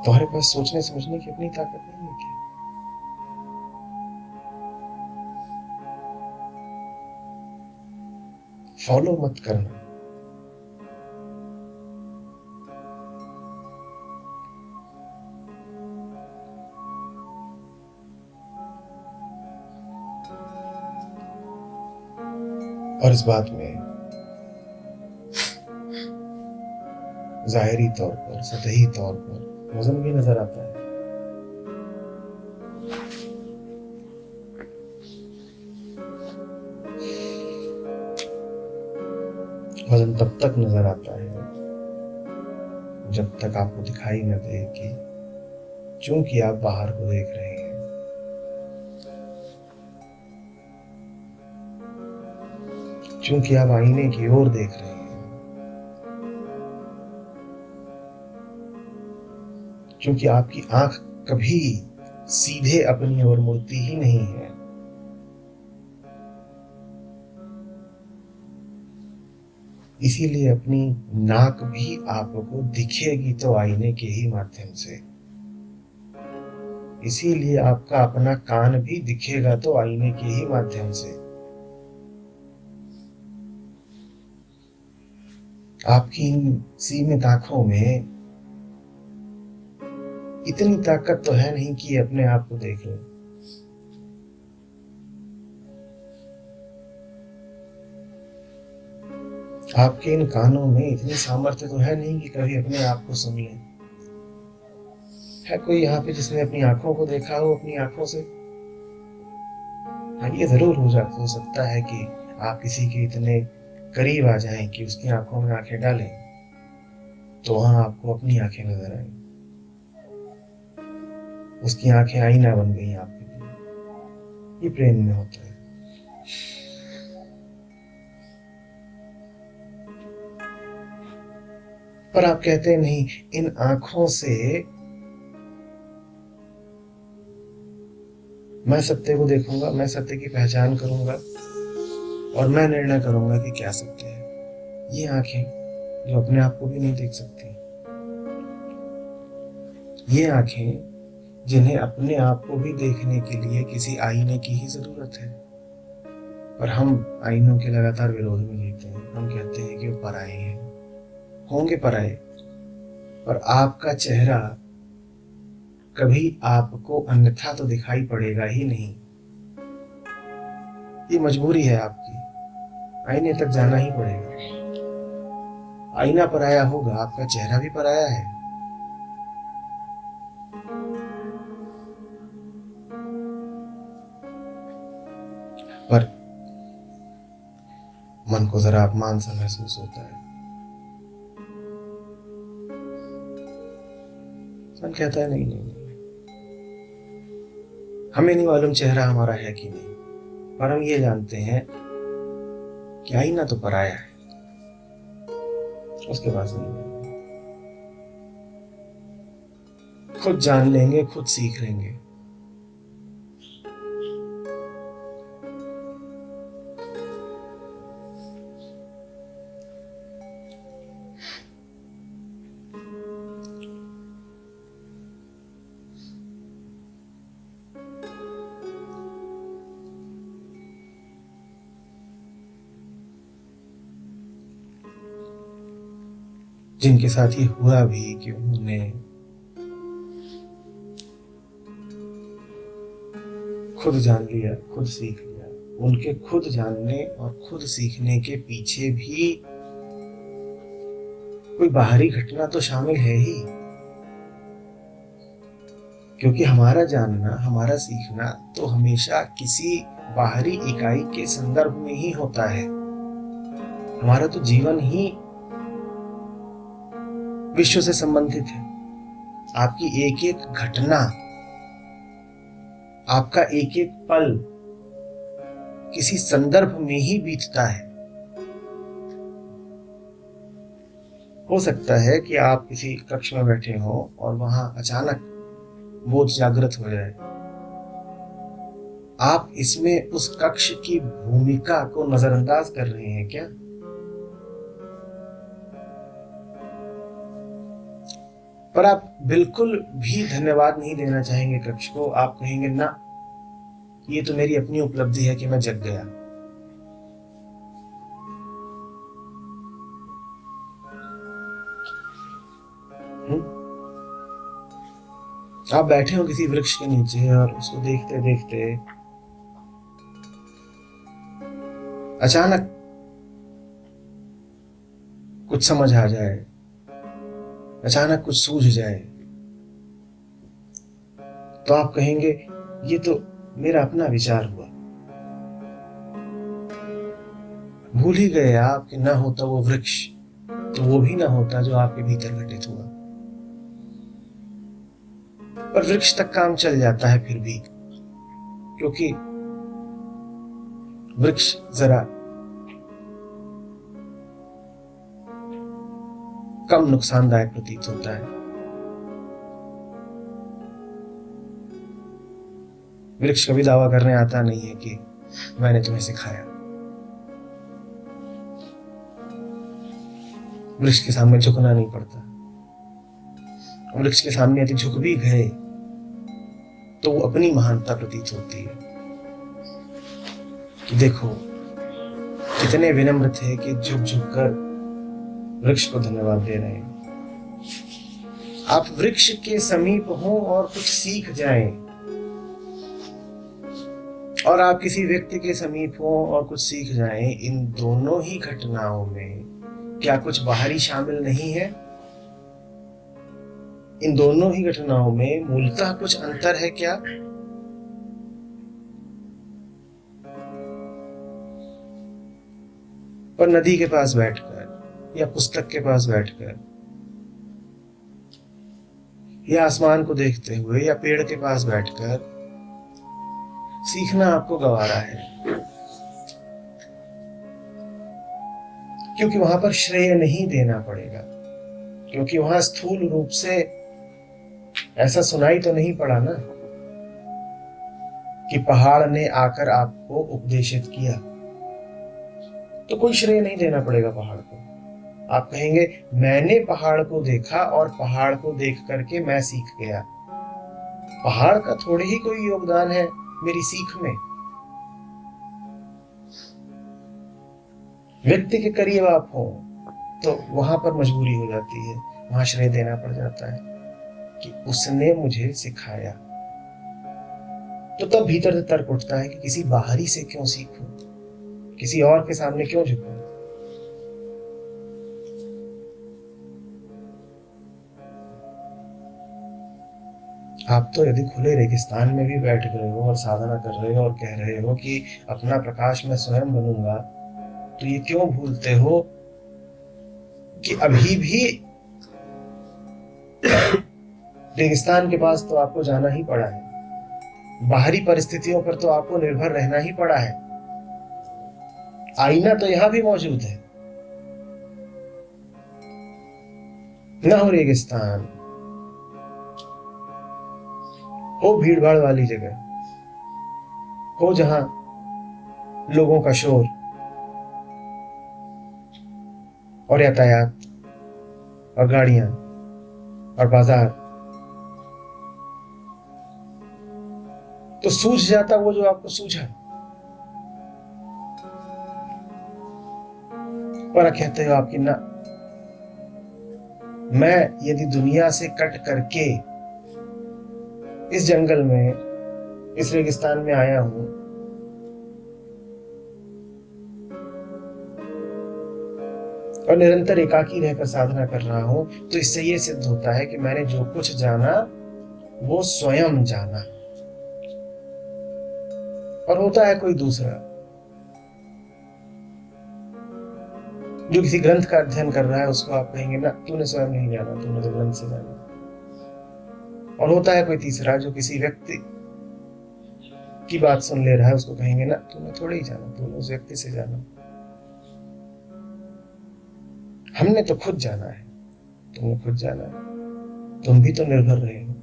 तुम्हारे पास सोचने समझने की अपनी ताकत नहीं है क्या? फॉलो मत करना। और इस बात में जाहिरी तौर पर, सतही तौर पर वजन भी नजर आता है। वजन तब तक नजर आता है जब तक आपको दिखाई न दे कि चूंकि आप बाहर को देख रहे हैं, चूंकि आप आईने की ओर देख रहे हैं, क्योंकि आपकी आंख कभी सीधे अपनी ओर मुड़ती ही नहीं है, इसीलिए अपनी नाक भी आपको दिखेगी तो आईने के ही माध्यम से। इसीलिए आपका अपना कान भी दिखेगा तो आईने के ही माध्यम से। आपकी इन सीमित आंखों में इतनी ताकत तो है नहीं कि अपने आप को देख लो। आपके इन कानों में इतनी सामर्थ्य तो है नहीं कि कभी अपने आप को सुन लें। है कोई यहाँ पे जिसने अपनी आंखों को देखा हो अपनी आंखों से? हाँ, ये जरूर हो सकता है कि आप किसी के इतने करीब आ जाएं कि उसकी आंखों में आंखें डालें तो वहां आपको अपनी आंखें नजर आए। उसकी आंखें आईना बन गई आपके लिए। ये प्रेम में होता है। पर आप कहते हैं नहीं, इन आंखों से मैं सत्य को देखूंगा, मैं सत्य की पहचान करूंगा और मैं निर्णय करूंगा कि क्या सत्य है। ये आंखें जो अपने आप को भी नहीं देख सकती, ये आंखें जिन्हें अपने आप को भी देखने के लिए किसी आईने की ही जरूरत है। पर हम आईनों के लगातार विरोध में जीते हैं। हम कहते हैं कि वो पराये हैं, होंगे पराये, पर आपका चेहरा कभी आपको अन्यथा तो दिखाई पड़ेगा ही नहीं। ये मजबूरी है आपकी, आईने तक जाना ही पड़ेगा। आईना पराया होगा, आपका चेहरा भी पराया है। पर मन को जरा अपमान सा महसूस होता है। मन कहता है नहीं नहीं नहीं, हमें नहीं मालूम चेहरा हमारा है कि नहीं, पर हम ये जानते हैं कि आईना तो पराया है, उसके पास नहीं है। खुद जान लेंगे, खुद सीख लेंगे। जिनके साथ ये हुआ भी कि उन्होंने खुद जान लिया, खुद सीख लिया, उनके खुद जानने और खुद सीखने के पीछे भी कोई बाहरी घटना तो शामिल है ही, क्योंकि हमारा जानना, हमारा सीखना तो हमेशा किसी बाहरी इकाई के संदर्भ में ही होता है। हमारा तो जीवन ही विश्व से संबंधित है। आपकी एक एक घटना, आपका एक एक पल किसी संदर्भ में ही बीतता है। हो सकता है कि आप किसी कक्ष में बैठे हो और वहां अचानक बोध जागृत हो जाए। आप इसमें उस कक्ष की भूमिका को नजरअंदाज कर रहे हैं क्या? पर आप बिल्कुल भी धन्यवाद नहीं देना चाहेंगे कक्ष को। आप कहेंगे ना, ये तो मेरी अपनी उपलब्धि है कि मैं जग गया। आप बैठे हो किसी वृक्ष के नीचे और उसको देखते देखते अचानक कुछ समझ आ जाए, अचानक कुछ सूझ जाए, तो आप कहेंगे ये तो मेरा अपना विचार हुआ। भूल ही गए आप कि ना होता वो वृक्ष तो वो भी ना होता जो आपके भीतर घटित हुआ। पर वृक्ष तक काम चल जाता है फिर भी, क्योंकि वृक्ष जरा कम नुकसानदायक प्रतीत होता है। वृक्ष कभी दावा करने आता नहीं है कि मैंने तुम्हें सिखाया। वृक्ष के सामने झुकना नहीं पड़ता। वृक्ष के सामने यदि झुक भी गए तो वो अपनी महानता प्रतीत होती है कि देखो कितने विनम्र थे कि झुक झुक कर वृक्ष को धन्यवाद दे रहे हैं। आप वृक्ष के समीप हो और कुछ सीख जाएं, और आप किसी व्यक्ति के समीप हो और कुछ सीख जाएं, इन दोनों ही घटनाओं में क्या कुछ बाहरी शामिल नहीं है? इन दोनों ही घटनाओं में मूलतः कुछ अंतर है क्या? पर नदी के पास बैठकर या पुस्तक के पास बैठकर या आसमान को देखते हुए या पेड़ के पास बैठकर सीखना आपको गवारा है, क्योंकि वहां पर श्रेय नहीं देना पड़ेगा, क्योंकि वहां स्थूल रूप से ऐसा सुनाई तो नहीं पड़ा ना कि पहाड़ ने आकर आपको उपदेशित किया। तो कोई श्रेय नहीं देना पड़ेगा पहाड़ को। आप कहेंगे मैंने पहाड़ को देखा और पहाड़ को देख करके मैं सीख गया। पहाड़ का थोड़े ही कोई योगदान है मेरी सीख में। व्यक्ति के करीब आप हो तो वहां पर मजबूरी हो जाती है, वहां श्रेय देना पड़ जाता है कि उसने मुझे सिखाया। तो तब भीतर से तर्क उठता है कि किसी बाहरी से क्यों सीखूं, किसी और के सामने क्यों झुकूं। आप तो यदि खुले रेगिस्तान में भी बैठ गए हो और साधना कर रहे हो और कह रहे हो कि अपना प्रकाश मैं स्वयं बनूंगा, तो ये क्यों भूलते हो कि अभी भी रेगिस्तान के पास तो आपको जाना ही पड़ा है, बाहरी परिस्थितियों पर तो आपको निर्भर रहना ही पड़ा है। आईना तो यहां भी मौजूद है। न हो रेगिस्तान, हो भीड़ भाड़ वाली जगह, हो जहां लोगों का शोर और यातायात और गाड़ियां और बाजार, तो सूझ जाता वो जो आपको सूझा। पर कहते हो आपकी ना, मैं यदि दुनिया से कट करके इस जंगल में, इस रेगिस्तान में आया हूं, और निरंतर एकाकी रहकर साधना कर रहा हूं, तो इससे यह सिद्ध होता है कि मैंने जो कुछ जाना वो स्वयं जाना, और होता है कोई दूसरा जो किसी ग्रंथ का अध्ययन कर रहा है, उसको आप कहेंगे ना तूने स्वयं नहीं जाना, तूने तो ग्रंथ से जाना। और होता है कोई तीसरा जो किसी व्यक्ति की बात सुन ले रहा है, उसको कहेंगे ना तूने थोड़ी ही जाना, तूने उस व्यक्ति से जाना। हमने तो खुद जाना है, तुमने खुद जाना है, तुम भी तो निर्भर रहे हो।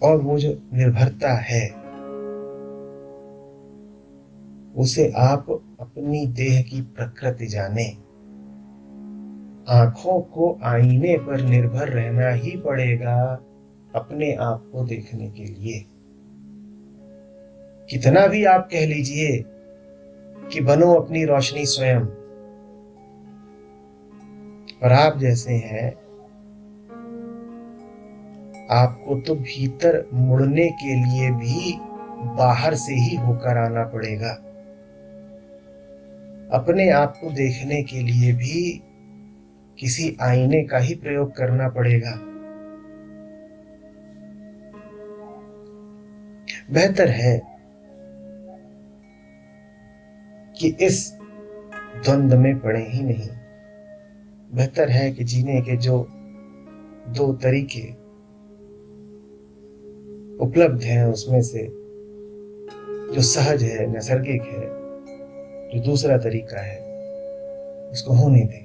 और वो जो निर्भरता है उसे आप अपनी देह की प्रकृति जाने। आंखों को आईने पर निर्भर रहना ही पड़ेगा अपने आप को देखने के लिए। कितना भी आप कह लीजिए कि बनो अपनी रोशनी स्वयं, और आप जैसे हैं, आपको तो भीतर मुड़ने के लिए भी बाहर से ही होकर आना पड़ेगा। अपने आप को देखने के लिए भी किसी आईने का ही प्रयोग करना पड़ेगा। बेहतर है कि इस द्वंद में पड़े ही नहीं। बेहतर है कि जीने के जो दो तरीके उपलब्ध हैं उसमें से जो सहज है, नैसर्गिक है, जो दूसरा तरीका है, उसको होने दें।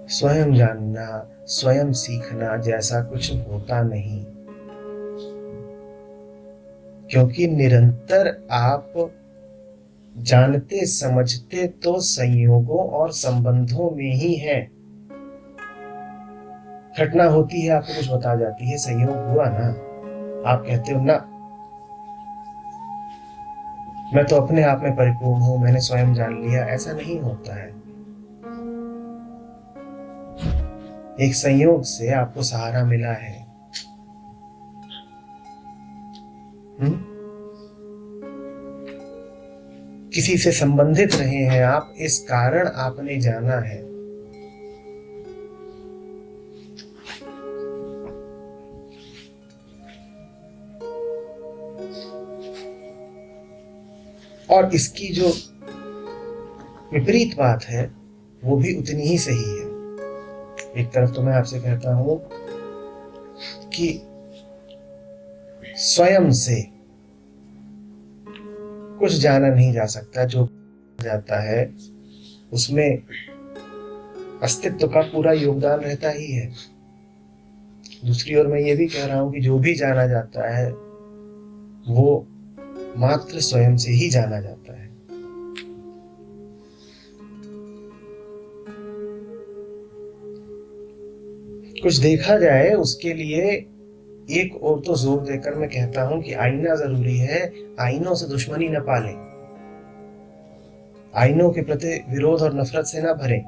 स्वयं जानना, स्वयं सीखना जैसा कुछ होता नहीं, क्योंकि निरंतर आप जानते समझते तो संयोगों और संबंधों में ही हैं। घटना होती है, आपको कुछ बता जाती है, संयोग हुआ ना, आप कहते हो ना मैं तो अपने आप में परिपूर्ण हूं, मैंने स्वयं जान लिया। ऐसा नहीं होता है। एक संयोग से आपको सहारा मिला है। किसी से संबंधित रहे हैं आप, इस कारण आपने जाना है। और इसकी जो विपरीत बात है वो भी उतनी ही सही है। एक तरफ तो मैं आपसे कहता हूं कि स्वयं से कुछ जाना नहीं जा सकता, जो जाता है उसमें अस्तित्व का पूरा योगदान रहता ही है। दूसरी ओर मैं ये भी कह रहा हूं कि जो भी जाना जाता है वो मात्र स्वयं से ही जाना जाता है। कुछ देखा जाए उसके लिए एक और तो जोर देकर मैं कहता हूं कि आईना जरूरी है। आईनों से दुश्मनी न पालें, आईनों के प्रति विरोध और नफरत से न भरें।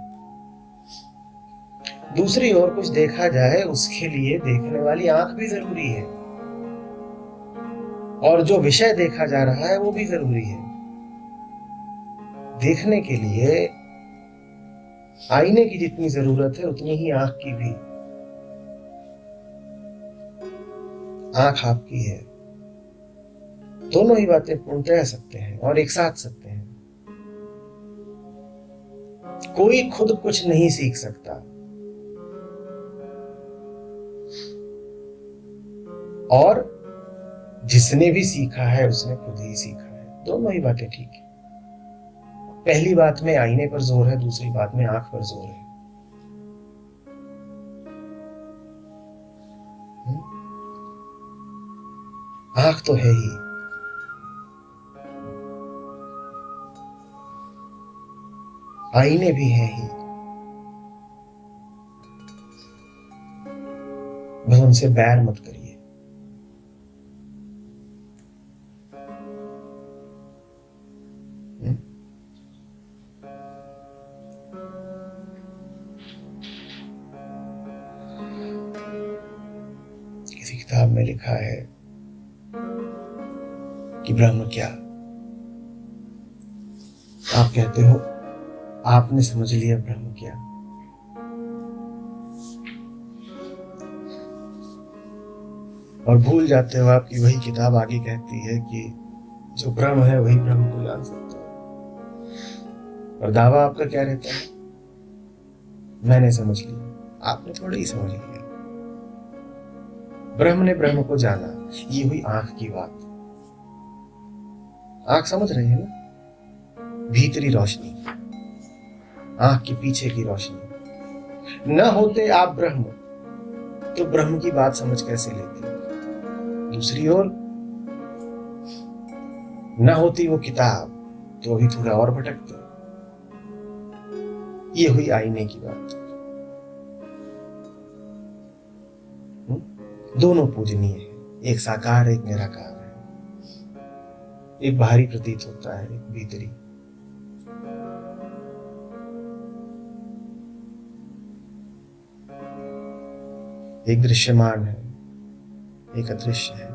दूसरी ओर कुछ देखा जाए उसके लिए देखने वाली आंख भी जरूरी है, और जो विषय देखा जा रहा है वो भी जरूरी है। देखने के लिए आईने की जितनी जरूरत है उतनी ही आंख की भी। आंख आपकी है। दोनों ही बातें पूर्णतः सकते हैं और एक साथ सकते हैं। कोई खुद कुछ नहीं सीख सकता, और जिसने भी सीखा है उसने खुद ही सीखा है। दोनों ही बातें ठीक है। पहली बात में आईने पर जोर है, दूसरी बात में आंख पर जोर है। आंख तो है ही, आईने भी हैं ही, बस उनसे बैर मत करिए। में लिखा है कि ब्रह्म क्या। आप कहते हो आपने समझ लिया ब्रह्म क्या, और भूल जाते हो आपकी वही किताब आगे कहती है कि जो ब्रह्म है वही ब्रह्म को जान सकता है। और दावा आपका क्या रहता है, मैंने समझ लिया। आपने थोड़ा ही समझ लिया, ब्रह्म ने ब्रह्म को जाना। ये हुई आंख की बात। आंख समझ रहे हैं ना, भीतरी रोशनी, आंख के पीछे की रोशनी। न होते आप ब्रह्म तो ब्रह्म की बात समझ कैसे लेते। दूसरी ओर न होती वो किताब तो अभी थोड़ा और भटकते। ये हुई आईने की बात। दोनों पूजनीय है, एक साकार एक निराकार है। एक बाहरी प्रतीत होता है, एक भीतरी। एक दृश्यमान है, एक अदृश्य है।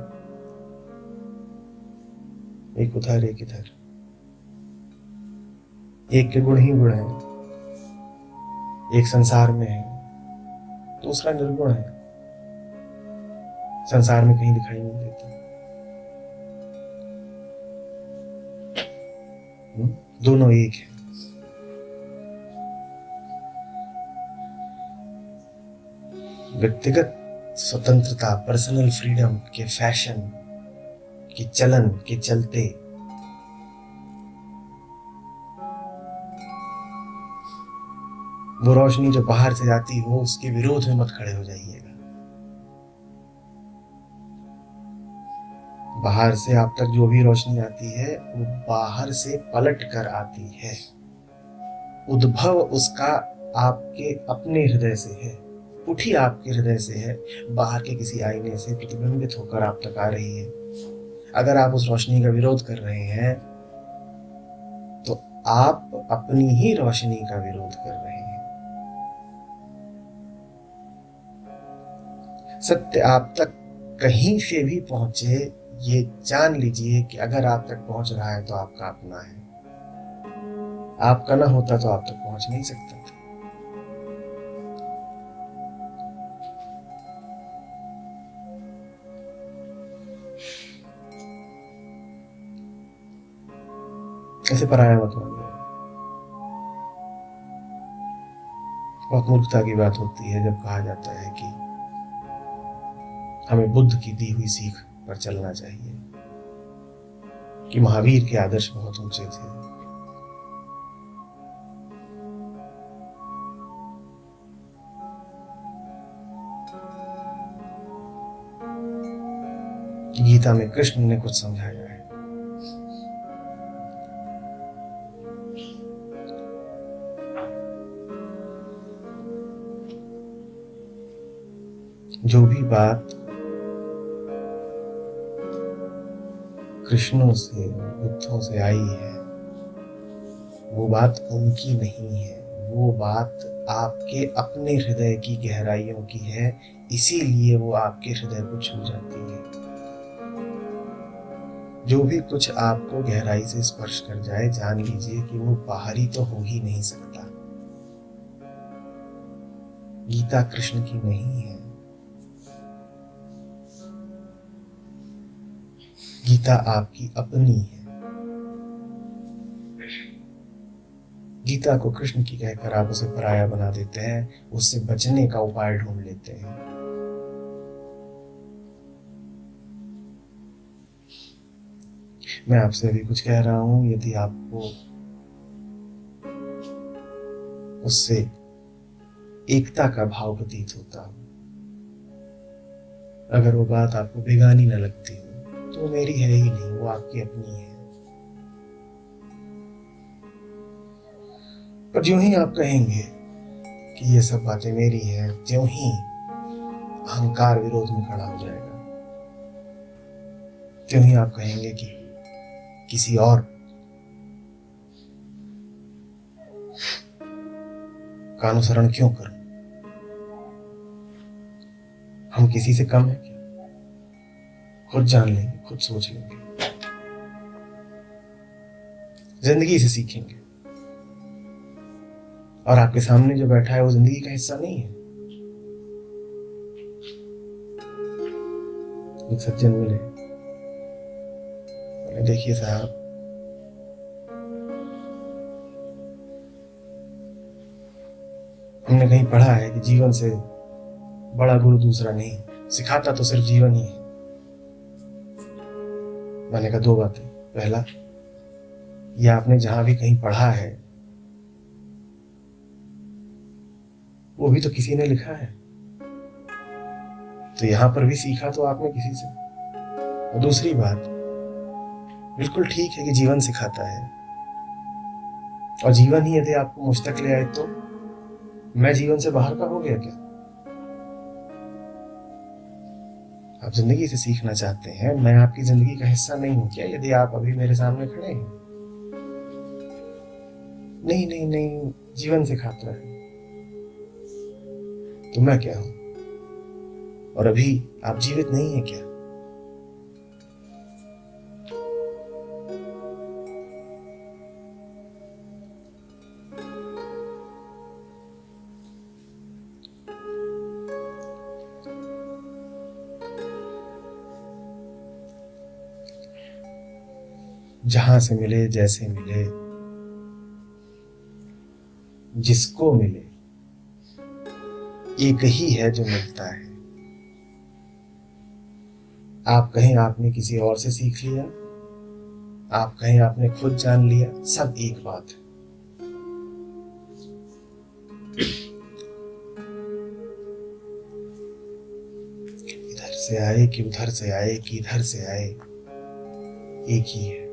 एक उधर एक इधर। एक के गुण ही गुण है, एक संसार में है, दूसरा निर्गुण है, संसार में कहीं दिखाई नहीं देता। दोनों एक है। व्यक्तिगत स्वतंत्रता, पर्सनल फ्रीडम के फैशन के चलन के चलते वो रोशनी जो बाहर से आती हो उसके विरोध में मत खड़े हो जाइएगा। बाहर से आप तक जो भी रोशनी आती है वो बाहर से पलट कर आती है। उद्भव उसका आपके अपने हृदय से है, उठी आपके हृदय से है, बाहर के किसी आईने से प्रतिबिंबित होकर आप तक आ रही है। अगर आप उस रोशनी का विरोध कर रहे हैं तो आप अपनी ही रोशनी का विरोध कर रहे हैं। सत्य आप तक कहीं से भी पहुंचे, ये जान लीजिए कि अगर आप तक पहुंच रहा है तो आपका अपना है। आपका ना होता तो आप तक पहुंच नहीं सकता था। ऐसे पराया मत मानिए। बहुत मूर्खता की बात होती है जब कहा जाता है कि हमें बुद्ध की दी हुई सीख पर चलना चाहिए, कि महावीर के आदर्श बहुत ऊंचे थे। गीता में कृष्ण ने कुछ समझाया है। जो भी बात कृष्णों से, बुद्धों से आई है वो बात उनकी नहीं है, वो बात आपके अपने हृदय की गहराइयों की है, इसीलिए वो आपके हृदय को छू जाती है। जो भी कुछ आपको गहराई से स्पर्श कर जाए, जान लीजिए कि वो बाहरी तो हो ही नहीं सकता। गीता कृष्ण की नहीं है, गीता आपकी अपनी है। गीता को कृष्ण की कहकर आप उसे पराया बना देते हैं, उससे बचने का उपाय ढूंढ लेते हैं। मैं आपसे अभी कुछ कह रहा हूं, यदि आपको उससे एकता का भाव प्रतीत होता हो, अगर वो बात आपको बेगानी न लगती हो, तो मेरी है ही नहीं, वो आपकी अपनी है। पर ज्यों ही आप कहेंगे कि ये सब बातें मेरी हैं, त्यों ही अहंकार विरोध में खड़ा हो जाएगा। त्यों ही आप कहेंगे कि किसी और का अनुसरण क्यों करूं, हम किसी से कम है क्या? खुद जान लेंगे, खुद सोच लेंगे, जिंदगी से सीखेंगे। और आपके सामने जो बैठा है वो जिंदगी का हिस्सा नहीं है। एक सज्जन मिले, बोले देखिए साहब, हमने कहीं पढ़ा है कि जीवन से बड़ा गुरु दूसरा नहीं, सिखाता तो सिर्फ जीवन ही है। मैंने कहा दो बातें, पहला, ये आपने जहां भी कहीं पढ़ा है वो भी तो किसी ने लिखा है, तो यहां पर भी सीखा तो आपने किसी से। और दूसरी बात, बिल्कुल ठीक है कि जीवन सिखाता है, और जीवन ही यदि आपको मुझ तक ले आए तो मैं जीवन से बाहर का हो गया क्या? आप जिंदगी से सीखना चाहते हैं, मैं आपकी जिंदगी का हिस्सा नहीं हूं क्या यदि आप अभी मेरे सामने खड़े हैं? नहीं नहीं नहीं, जीवन सिखाता है, तो मैं क्या हूं? और अभी आप जीवित नहीं है क्या? जहां से मिले, जैसे मिले, जिसको मिले, एक ही है जो मिलता है। आप कहें आपने किसी और से सीख लिया, आप कहें आपने खुद जान लिया, सब एक बात है। इधर से आए कि उधर से आए कि इधर से आए, एक ही है।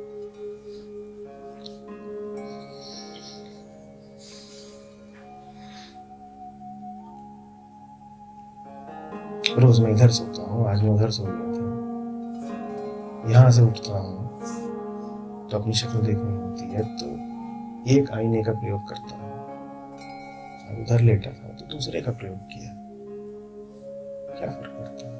रोज मैं इधर सोता हूँ, आज मैं उधर सो गया था। यहाँ से उठता हूँ तो अपनी शक्ल देखनी होती है, तो एक आईने का प्रयोग करता हूँ। और उधर लेटा था तो दूसरे का प्रयोग किया। क्या फर्क पड़ता है?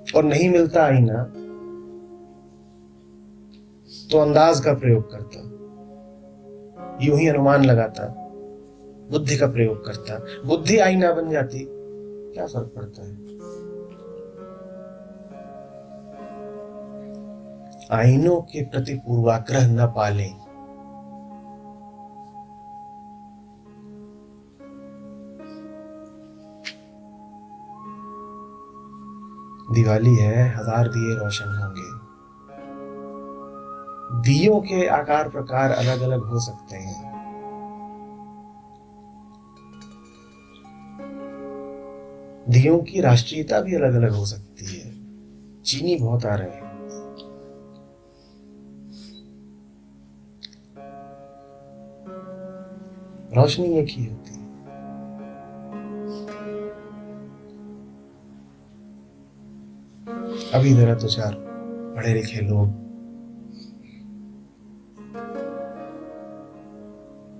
और नहीं मिलता आईना तो अंदाज का प्रयोग करता, यूं ही अनुमान लगाता, बुद्धि का प्रयोग करता। बुद्धि आईना बन जाती, क्या फर्क पड़ता है? आईनों के प्रति पूर्वाग्रह न पालें। दिवाली है, 1000 दिए रोशन होंगे। दियों के आकार प्रकार अलग अलग हो सकते हैं, दियों की राष्ट्रीयता भी अलग अलग हो सकती है। चीनी बहुत आ रहे हैं, रोशनी एक ही होती है। अभी जरा तो चार पढ़े लिखे लोग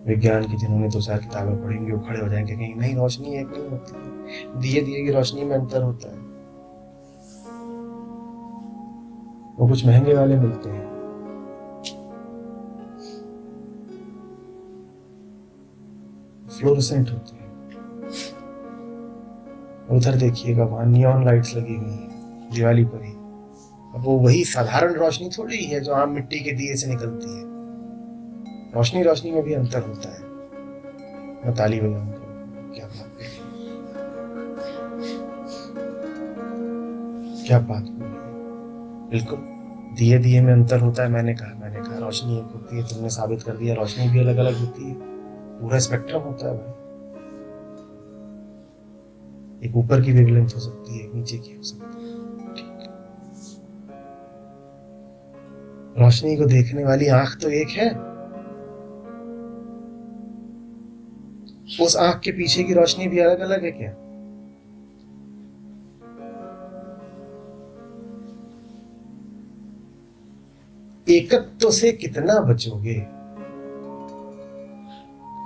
विज्ञान की, जिन्होंने दो चार किताबें पढ़ेंगे, वो खड़े हो जाएंगे कहीं नहीं, रोशनी एक नहीं होती है, दिए दिए की रोशनी में अंतर होता है। वो कुछ महंगे वाले मिलते हैं, फ्लोरोसेंट होते हैं। उधर देखिएगा, वहां नियॉन लाइट्स लगी हुई हैं दिवाली पर ही। अब वो वही साधारण रोशनी थोड़ी है जो आम मिट्टी के दिए से निकलती है। रोशनी रोशनी में भी अंतर होता है। मैं ताली बजाऊंगा, क्या बात है, क्या बात बोली। बिल्कुल, दिए दिए में अंतर होता है। मैंने कहा रोशनी एक होती है, तुमने साबित कर दिया रोशनी भी अलग अलग होती है। पूरा स्पेक्ट्रम होता है भाई। एक ऊपर की वेवलेंथ हो सकती है, एक नीचे की हो सकती है। रोशनी को देखने वाली आंख तो एक है, उस आंख के पीछे की रोशनी भी अलग अलग है क्या? एकत्व से कितना बचोगे?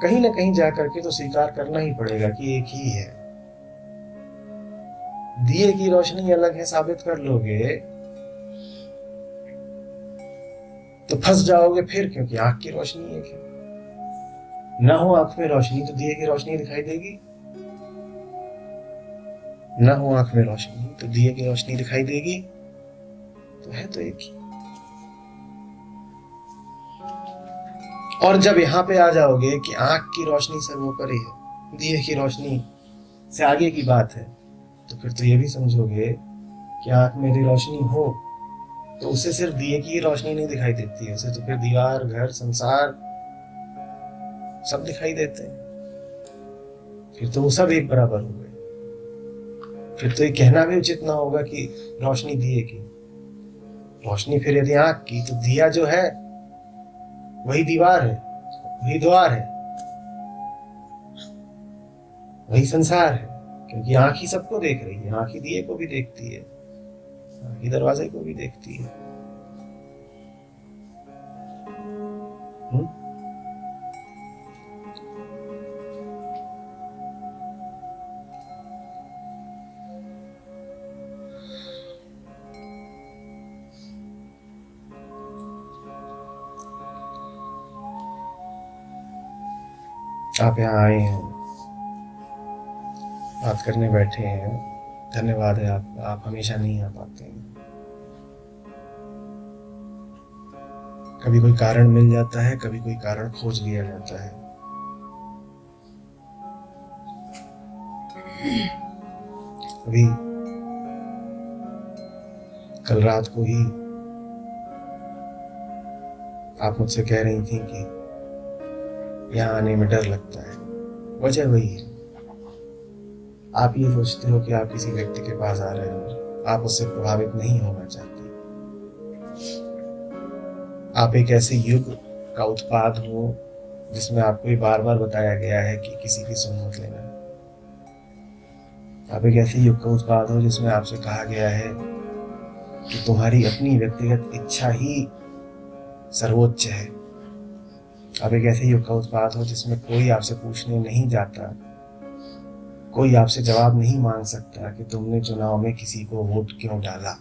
कहीं ना कहीं जाकर के तो स्वीकार करना ही पड़ेगा कि एक ही है। दिए की रोशनी अलग है साबित कर लोगे तो फंस जाओगे फिर, क्योंकि आंख की रोशनी एक है। ना हो आंख में रोशनी तो दिए की रोशनी दिखाई देगी, ना हो आंख में रोशनी तो दिए की रोशनी दिखाई देगी, तो है तो एक ही। और जब यहां पे आ जाओगे कि आंख की रोशनी सर्वोपरि है, दिए की रोशनी से आगे की बात है, तो फिर तो ये भी समझोगे कि आंख में यदि रोशनी हो तो उसे सिर्फ दिए की ही रोशनी नहीं दिखाई देती है, उसे तो फिर दीवार, घर, संसार सब दिखाई देते हैं। फिर तो वो सब एक बराबर हो गए। फिर तो ये कहना भी उचित ना होगा कि रोशनी दिए की। रोशनी फिर यदि आंख की, तो दिया जो है वही दीवार है, वही द्वार है, वही संसार है, क्योंकि आंख ही सबको देख रही है। आंख ही दिए को भी देखती है, आंख ही दरवाजे को भी देखती है। आप यहाँ आए हैं, बात करने बैठे हैं, धन्यवाद है आपका। आप हमेशा नहीं आ पाते हैं, कभी कोई कारण मिल जाता है, कभी कोई कारण खोज लिया जाता है। अभी कल रात को ही आप मुझसे कह रही थी कि यहाँ आने में डर लगता है। वजह वही है, आप ये सोचते हो कि आप किसी व्यक्ति के पास आ रहे हो, आप उससे प्रभावित नहीं होना चाहते। आप एक ऐसे युग का उत्पाद हो जिसमें आपको ये बार बार बताया गया है कि किसी की सुन मत लेना। आप एक ऐसे युग का उत्पाद हो जिसमें आपसे कहा गया है कि तुम्हारी अपनी व्यक्तिगत इच्छा ही सर्वोच्च है। आप एक ऐसे युग का उत्पाद हो जिसमें कोई आपसे पूछने नहीं जाता, कोई आपसे जवाब नहीं मांग सकता कि तुमने चुनाव में किसी को वोट क्यों डाला,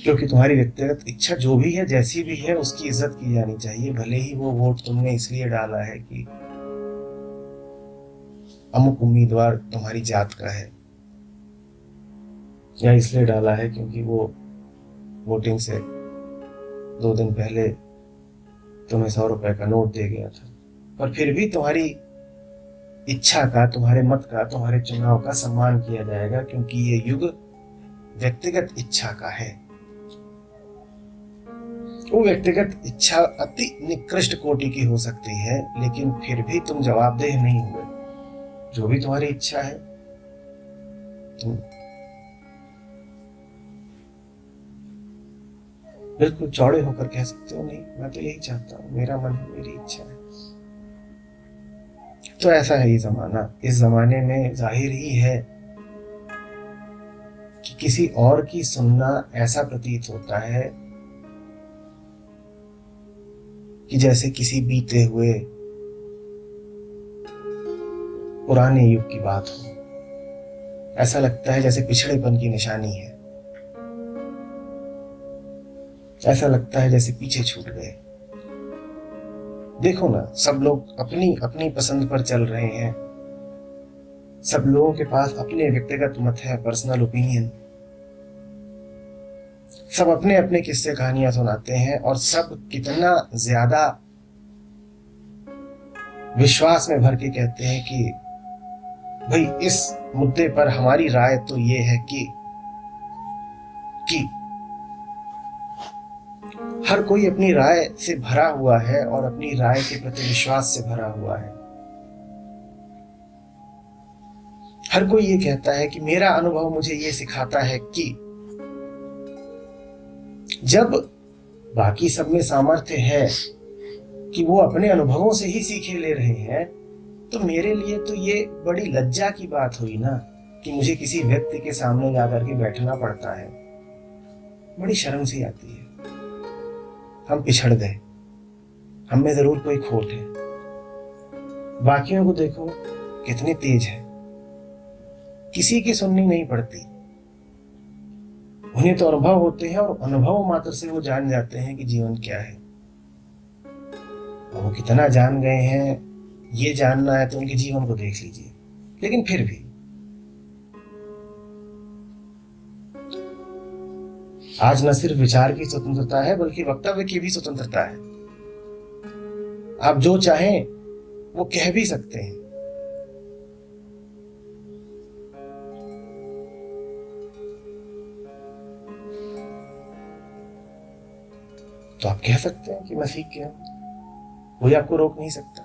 क्योंकि तुम्हारी व्यक्तिगत इच्छा जो भी है, जैसी भी है, उसकी इज्जत की जानी चाहिए। भले ही वो वोट तुमने इसलिए डाला है कि अमुक उम्मीदवार तुम्हारी जात का है, या इसलिए डाला है क्योंकि वो वोटिंग से 2 दिन पहले तुम्हें 100 रुपए का नोट दे गया था, पर फिर भी तुम्हारी इच्छा का, तुम्हारे मत का, तुम्हारे चुनाव का सम्मान किया जाएगा, क्योंकि ये युग व्यक्तिगत इच्छा का है। वो व्यक्तिगत इच्छा अति निकृष्ट कोटि की हो सकती है, लेकिन फिर भी तुम जवाबदेह नहीं हुए। जो भी तुम्हारी इच्छा है, तुम बिल्कुल चौड़े होकर कह सकते हो, नहीं मैं तो यही चाहता हूं, मेरा मन है, मेरी इच्छा है। तो ऐसा है ये जमाना। इस जमाने में जाहिर ही है कि किसी और की सुनना ऐसा प्रतीत होता है कि जैसे किसी बीते हुए पुराने युग की बात हो। ऐसा लगता है जैसे पिछड़ेपन की निशानी है, ऐसा लगता है जैसे पीछे छूट गए। देखो ना, सब लोग अपनी अपनी पसंद पर चल रहे हैं, सब लोगों के पास अपने व्यक्तिगत मत है, पर्सनल ओपिनियन। सब अपने अपने किस्से कहानियां सुनाते हैं, और सब कितना ज्यादा विश्वास में भर के कहते हैं कि भाई इस मुद्दे पर हमारी राय तो ये है कि हर कोई अपनी राय से भरा हुआ है और अपनी राय के प्रति विश्वास से भरा हुआ है। हर कोई ये कहता है कि मेरा अनुभव मुझे ये सिखाता है कि, जब बाकी सब में सामर्थ्य है कि वो अपने अनुभवों से ही सीखे ले रहे हैं, तो मेरे लिए तो ये बड़ी लज्जा की बात हुई ना कि मुझे किसी व्यक्ति के सामने जाकर के बैठना पड़ता है। बड़ी शर्म सी आती है। हम पिछड़ गए, हम में जरूर कोई खोट है। बाकियों को देखो कितने तेज हैं, किसी की सुननी नहीं पड़ती। उन्हें तो अनुभव होते हैं और अनुभव मात्र से वो जान जाते हैं कि जीवन क्या है। और वो कितना जान गए हैं, ये जानना है तो उनके जीवन को देख लीजिए। लेकिन फिर भी आज न सिर्फ विचार की स्वतंत्रता है बल्कि वक्तव्य की भी स्वतंत्रता है। आप जो चाहें वो कह भी सकते हैं। तो आप कह सकते हैं कि मैं सीख गया, कोई आपको रोक नहीं सकता।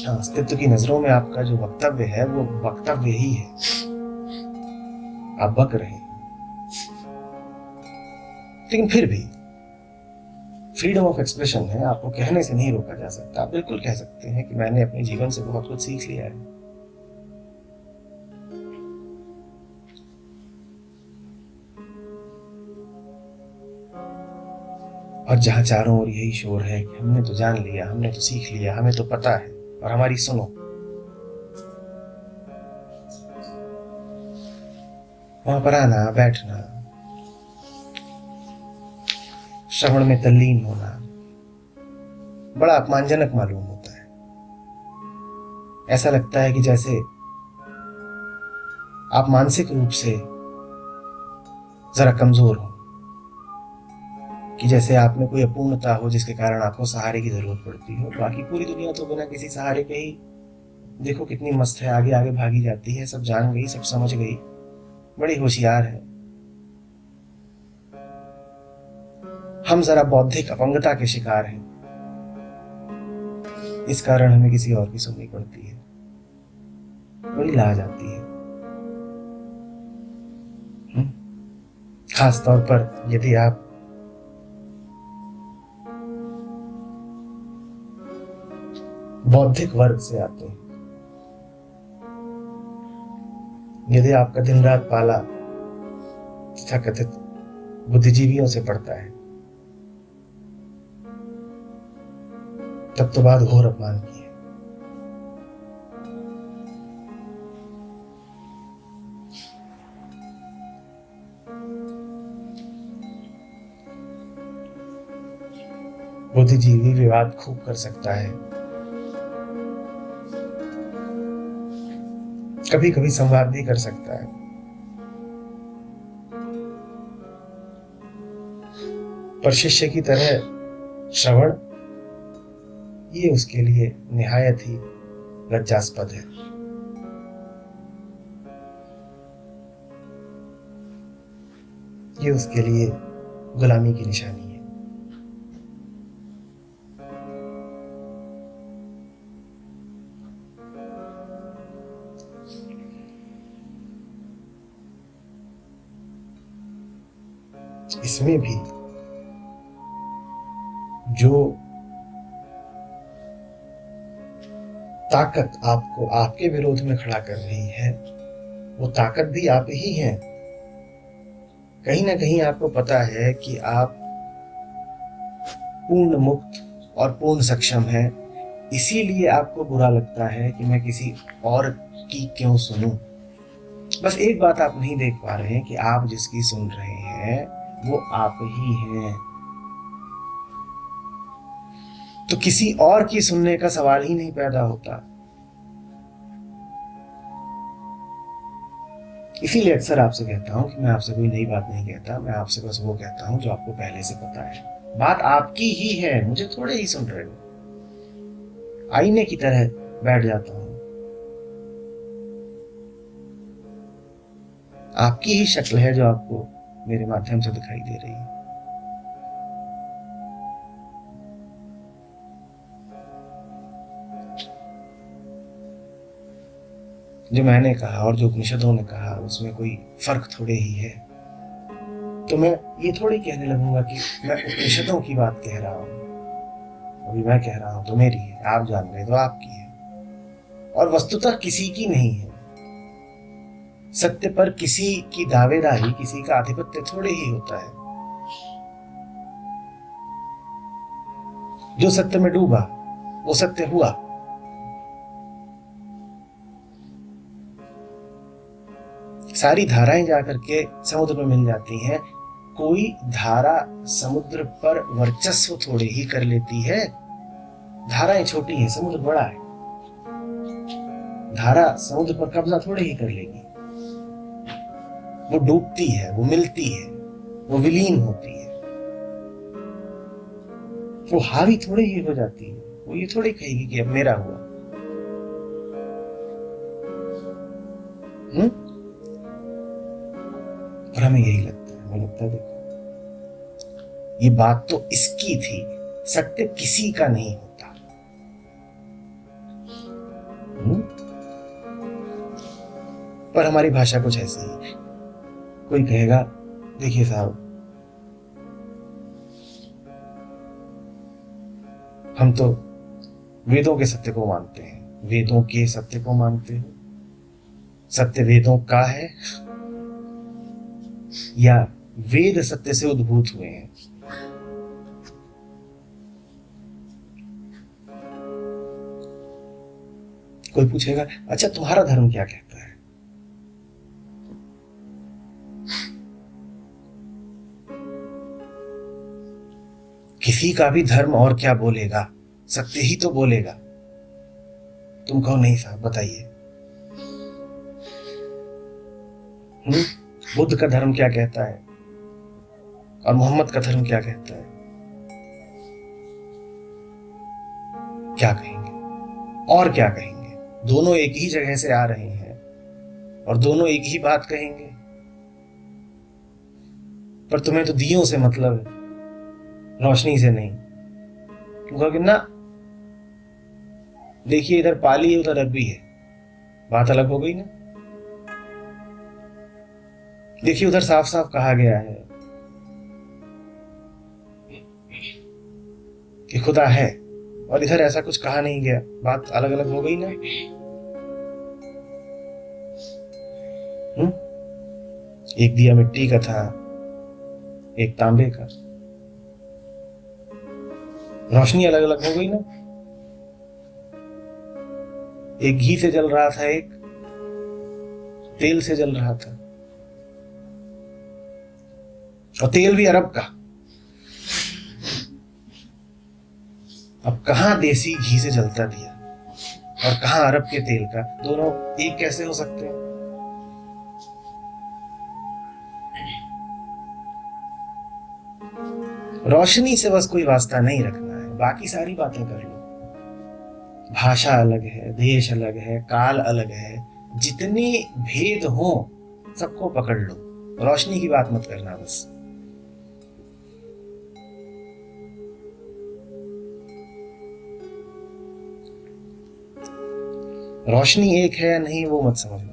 हाँ, अस्तित्व की नजरों में आपका जो वक्तव्य है वो वक्तव्य ही है। आप बक रहे हैं, लेकिन फिर भी फ्रीडम ऑफ एक्सप्रेशन है, आपको कहने से नहीं रोका जा सकता। आप बिल्कुल कह सकते हैं कि मैंने अपने जीवन से बहुत कुछ सीख लिया है। और जहां चारों ओर यही शोर है कि हमने तो जान लिया, हमने तो सीख लिया, हमें तो पता है, और हमारी सुनो, वहां पर आना, बैठना, श्रवण में तल्लीन होना बड़ा अपमानजनक मालूम होता है। ऐसा लगता है कि जैसे आप मानसिक रूप से जरा कमजोर हो, कि जैसे आप में कोई अपूर्णता हो जिसके कारण आपको सहारे की जरूरत पड़ती हो। बाकी पूरी दुनिया तो बिना किसी सहारे के ही देखो कितनी मस्त है, आगे आगे भागी जाती है, सब जान गई, सब समझ गई, बड़ी होशियार है। हम जरा बौद्धिक अपंगता के शिकार हैं, इस कारण हमें किसी और की सुननी पड़ती है, बड़ी लाज आती है। खास तौर पर यदि आप बौद्धिक वर्ग से आते हैं, यदि आपका दिन रात पाला तथाकथित बुद्धिजीवियों से पड़ता है, तब तो बात घोर अपमान की है। बुद्धिजीवी विवाद खूब कर सकता है, कभी कभी संवाद भी कर सकता है, पर शिष्य की तरह श्रवण ये उसके लिए निहायत ही लज्जास्पद है। ये उसके लिए गुलामी की निशानी है। इसमें भी जो ताकत आपको आपके विरोध में खड़ा कर रही है, वो ताकत भी आप ही हैं। कहीं ना कहीं आपको पता है कि आप पूर्ण मुक्त और पूर्ण सक्षम हैं, इसीलिए आपको बुरा लगता है कि मैं किसी और की क्यों सुनूं। बस एक बात आप नहीं देख पा रहे हैं कि आप जिसकी सुन रहे हैं वो आप ही हैं। तो किसी और की सुनने का सवाल ही नहीं पैदा होता। इसीलिए अक्सर आपसे कहता हूं कि मैं आपसे कोई नई बात नहीं कहता, मैं आपसे बस वो कहता हूं जो आपको पहले से पता है। बात आपकी ही है, मुझे थोड़े ही सुन रहे हो। आईने की तरह बैठ जाता हूं, आपकी ही शक्ल है जो आपको मेरे माध्यम से दिखाई दे रही है। जो मैंने कहा और जो उपनिषदों ने कहा उसमें कोई फर्क थोड़े ही है। तो मैं ये थोड़ी कहने लगूंगा कि मैं उपनिषदों की बात कह रहा हूं, अभी मैं कह रहा हूं तो मेरी है, आप जान रहे तो आपकी है, और वस्तुतः किसी की नहीं है। सत्य पर किसी की दावेदारी, किसी का आधिपत्य थोड़े ही होता है। जो सत्य में डूबा वो सत्य हुआ, सारी धाराएं जाकर के समुद्र में मिल जाती हैं। कोई धारा समुद्र पर वर्चस्व थोड़े ही कर लेती है। धाराएं छोटी हैं, समुद्र बड़ा है। धारा समुद्र पर कब्जा थोड़े ही कर लेगी। वो डूबती है, वो मिलती है, वो विलीन होती है, वो हावी थोड़े ही हो जाती है। वो ये थोड़ी कहेगी कि अब मेरा हुआ। और हमें यही लगता है, हमें लगता है देखो ये बात तो इसकी थी, सत्य किसी का नहीं होता। पर हमारी भाषा कुछ ऐसी ही है। कोई कहेगा देखिए साहब, हम तो वेदों के सत्य को मानते हैं। वेदों के सत्य को मानते हैं? सत्य वेदों का है या वेद सत्य से उद्भूत हुए हैं? कोई पूछेगा अच्छा तुम्हारा धर्म क्या कहता है? किसी का भी धर्म और क्या बोलेगा, सत्य ही तो बोलेगा। तुम कहो नहीं साहब बताइए। बुद्ध का धर्म क्या कहता है और मोहम्मद का धर्म क्या कहता है? क्या कहेंगे और क्या कहेंगे? दोनों एक ही जगह से आ रहे हैं और दोनों एक ही बात कहेंगे। पर तुम्हें तो दियों से मतलब है, रोशनी से नहीं। तुम कहोगे ना देखिए इधर पाली है उधर अरबी है, बात अलग हो गई ना। देखिए उधर साफ साफ कहा गया है कि खुदा है और इधर ऐसा कुछ कहा नहीं गया, बात अलग अलग हो गई ना। एक दिया मिट्टी का था, एक तांबे का, रोशनी अलग अलग हो गई ना। एक घी से जल रहा था, एक तेल से जल रहा था, और तेल भी अरब का। अब कहां देसी घी से जलता दिया और कहां अरब के तेल का? दोनों एक कैसे हो सकते हैं? रोशनी से बस कोई वास्ता नहीं रखना है, बाकी सारी बातें कर लो। भाषा अलग है, देश अलग है, काल अलग है, जितने भेद हो सबको पकड़ लो, रोशनी की बात मत करना बस। रोशनी एक है या नहीं वो मत समझना।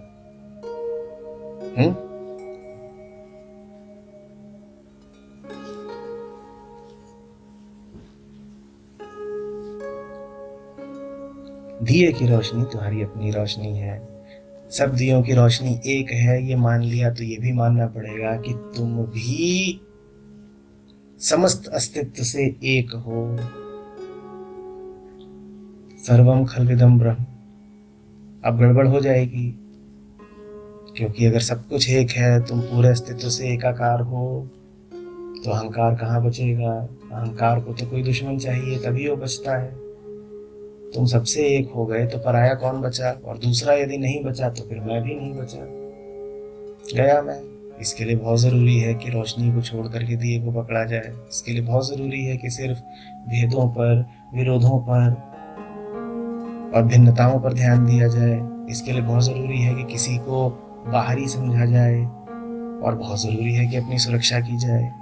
दिए की रोशनी तुम्हारी अपनी रोशनी है, सब दियों की रोशनी एक है। ये मान लिया तो ये भी मानना पड़ेगा कि तुम भी समस्त अस्तित्व से एक हो। सर्वम खल्विदम ब्रह्म। अब गड़बड़ हो जाएगी, क्योंकि अगर सब कुछ एक है, तुम पूरे अस्तित्व से एकाकार हो, तो अहंकार कहाँ बचेगा? अहंकार को तो कोई दुश्मन चाहिए, तभी वो बचता है। तुम सबसे एक हो गए तो पराया कौन बचा? और दूसरा यदि नहीं बचा तो फिर मैं भी नहीं बचा, गया मैं। इसके लिए बहुत जरूरी है कि रोशनी को छोड़ करके दिए को पकड़ा जाए। इसके लिए बहुत जरूरी है कि सिर्फ भेदों पर, विरोधों पर और भिन्नताओं पर ध्यान दिया जाए। इसके लिए बहुत जरूरी है कि किसी को बाहरी समझा जाए और बहुत जरूरी है कि अपनी सुरक्षा की जाए।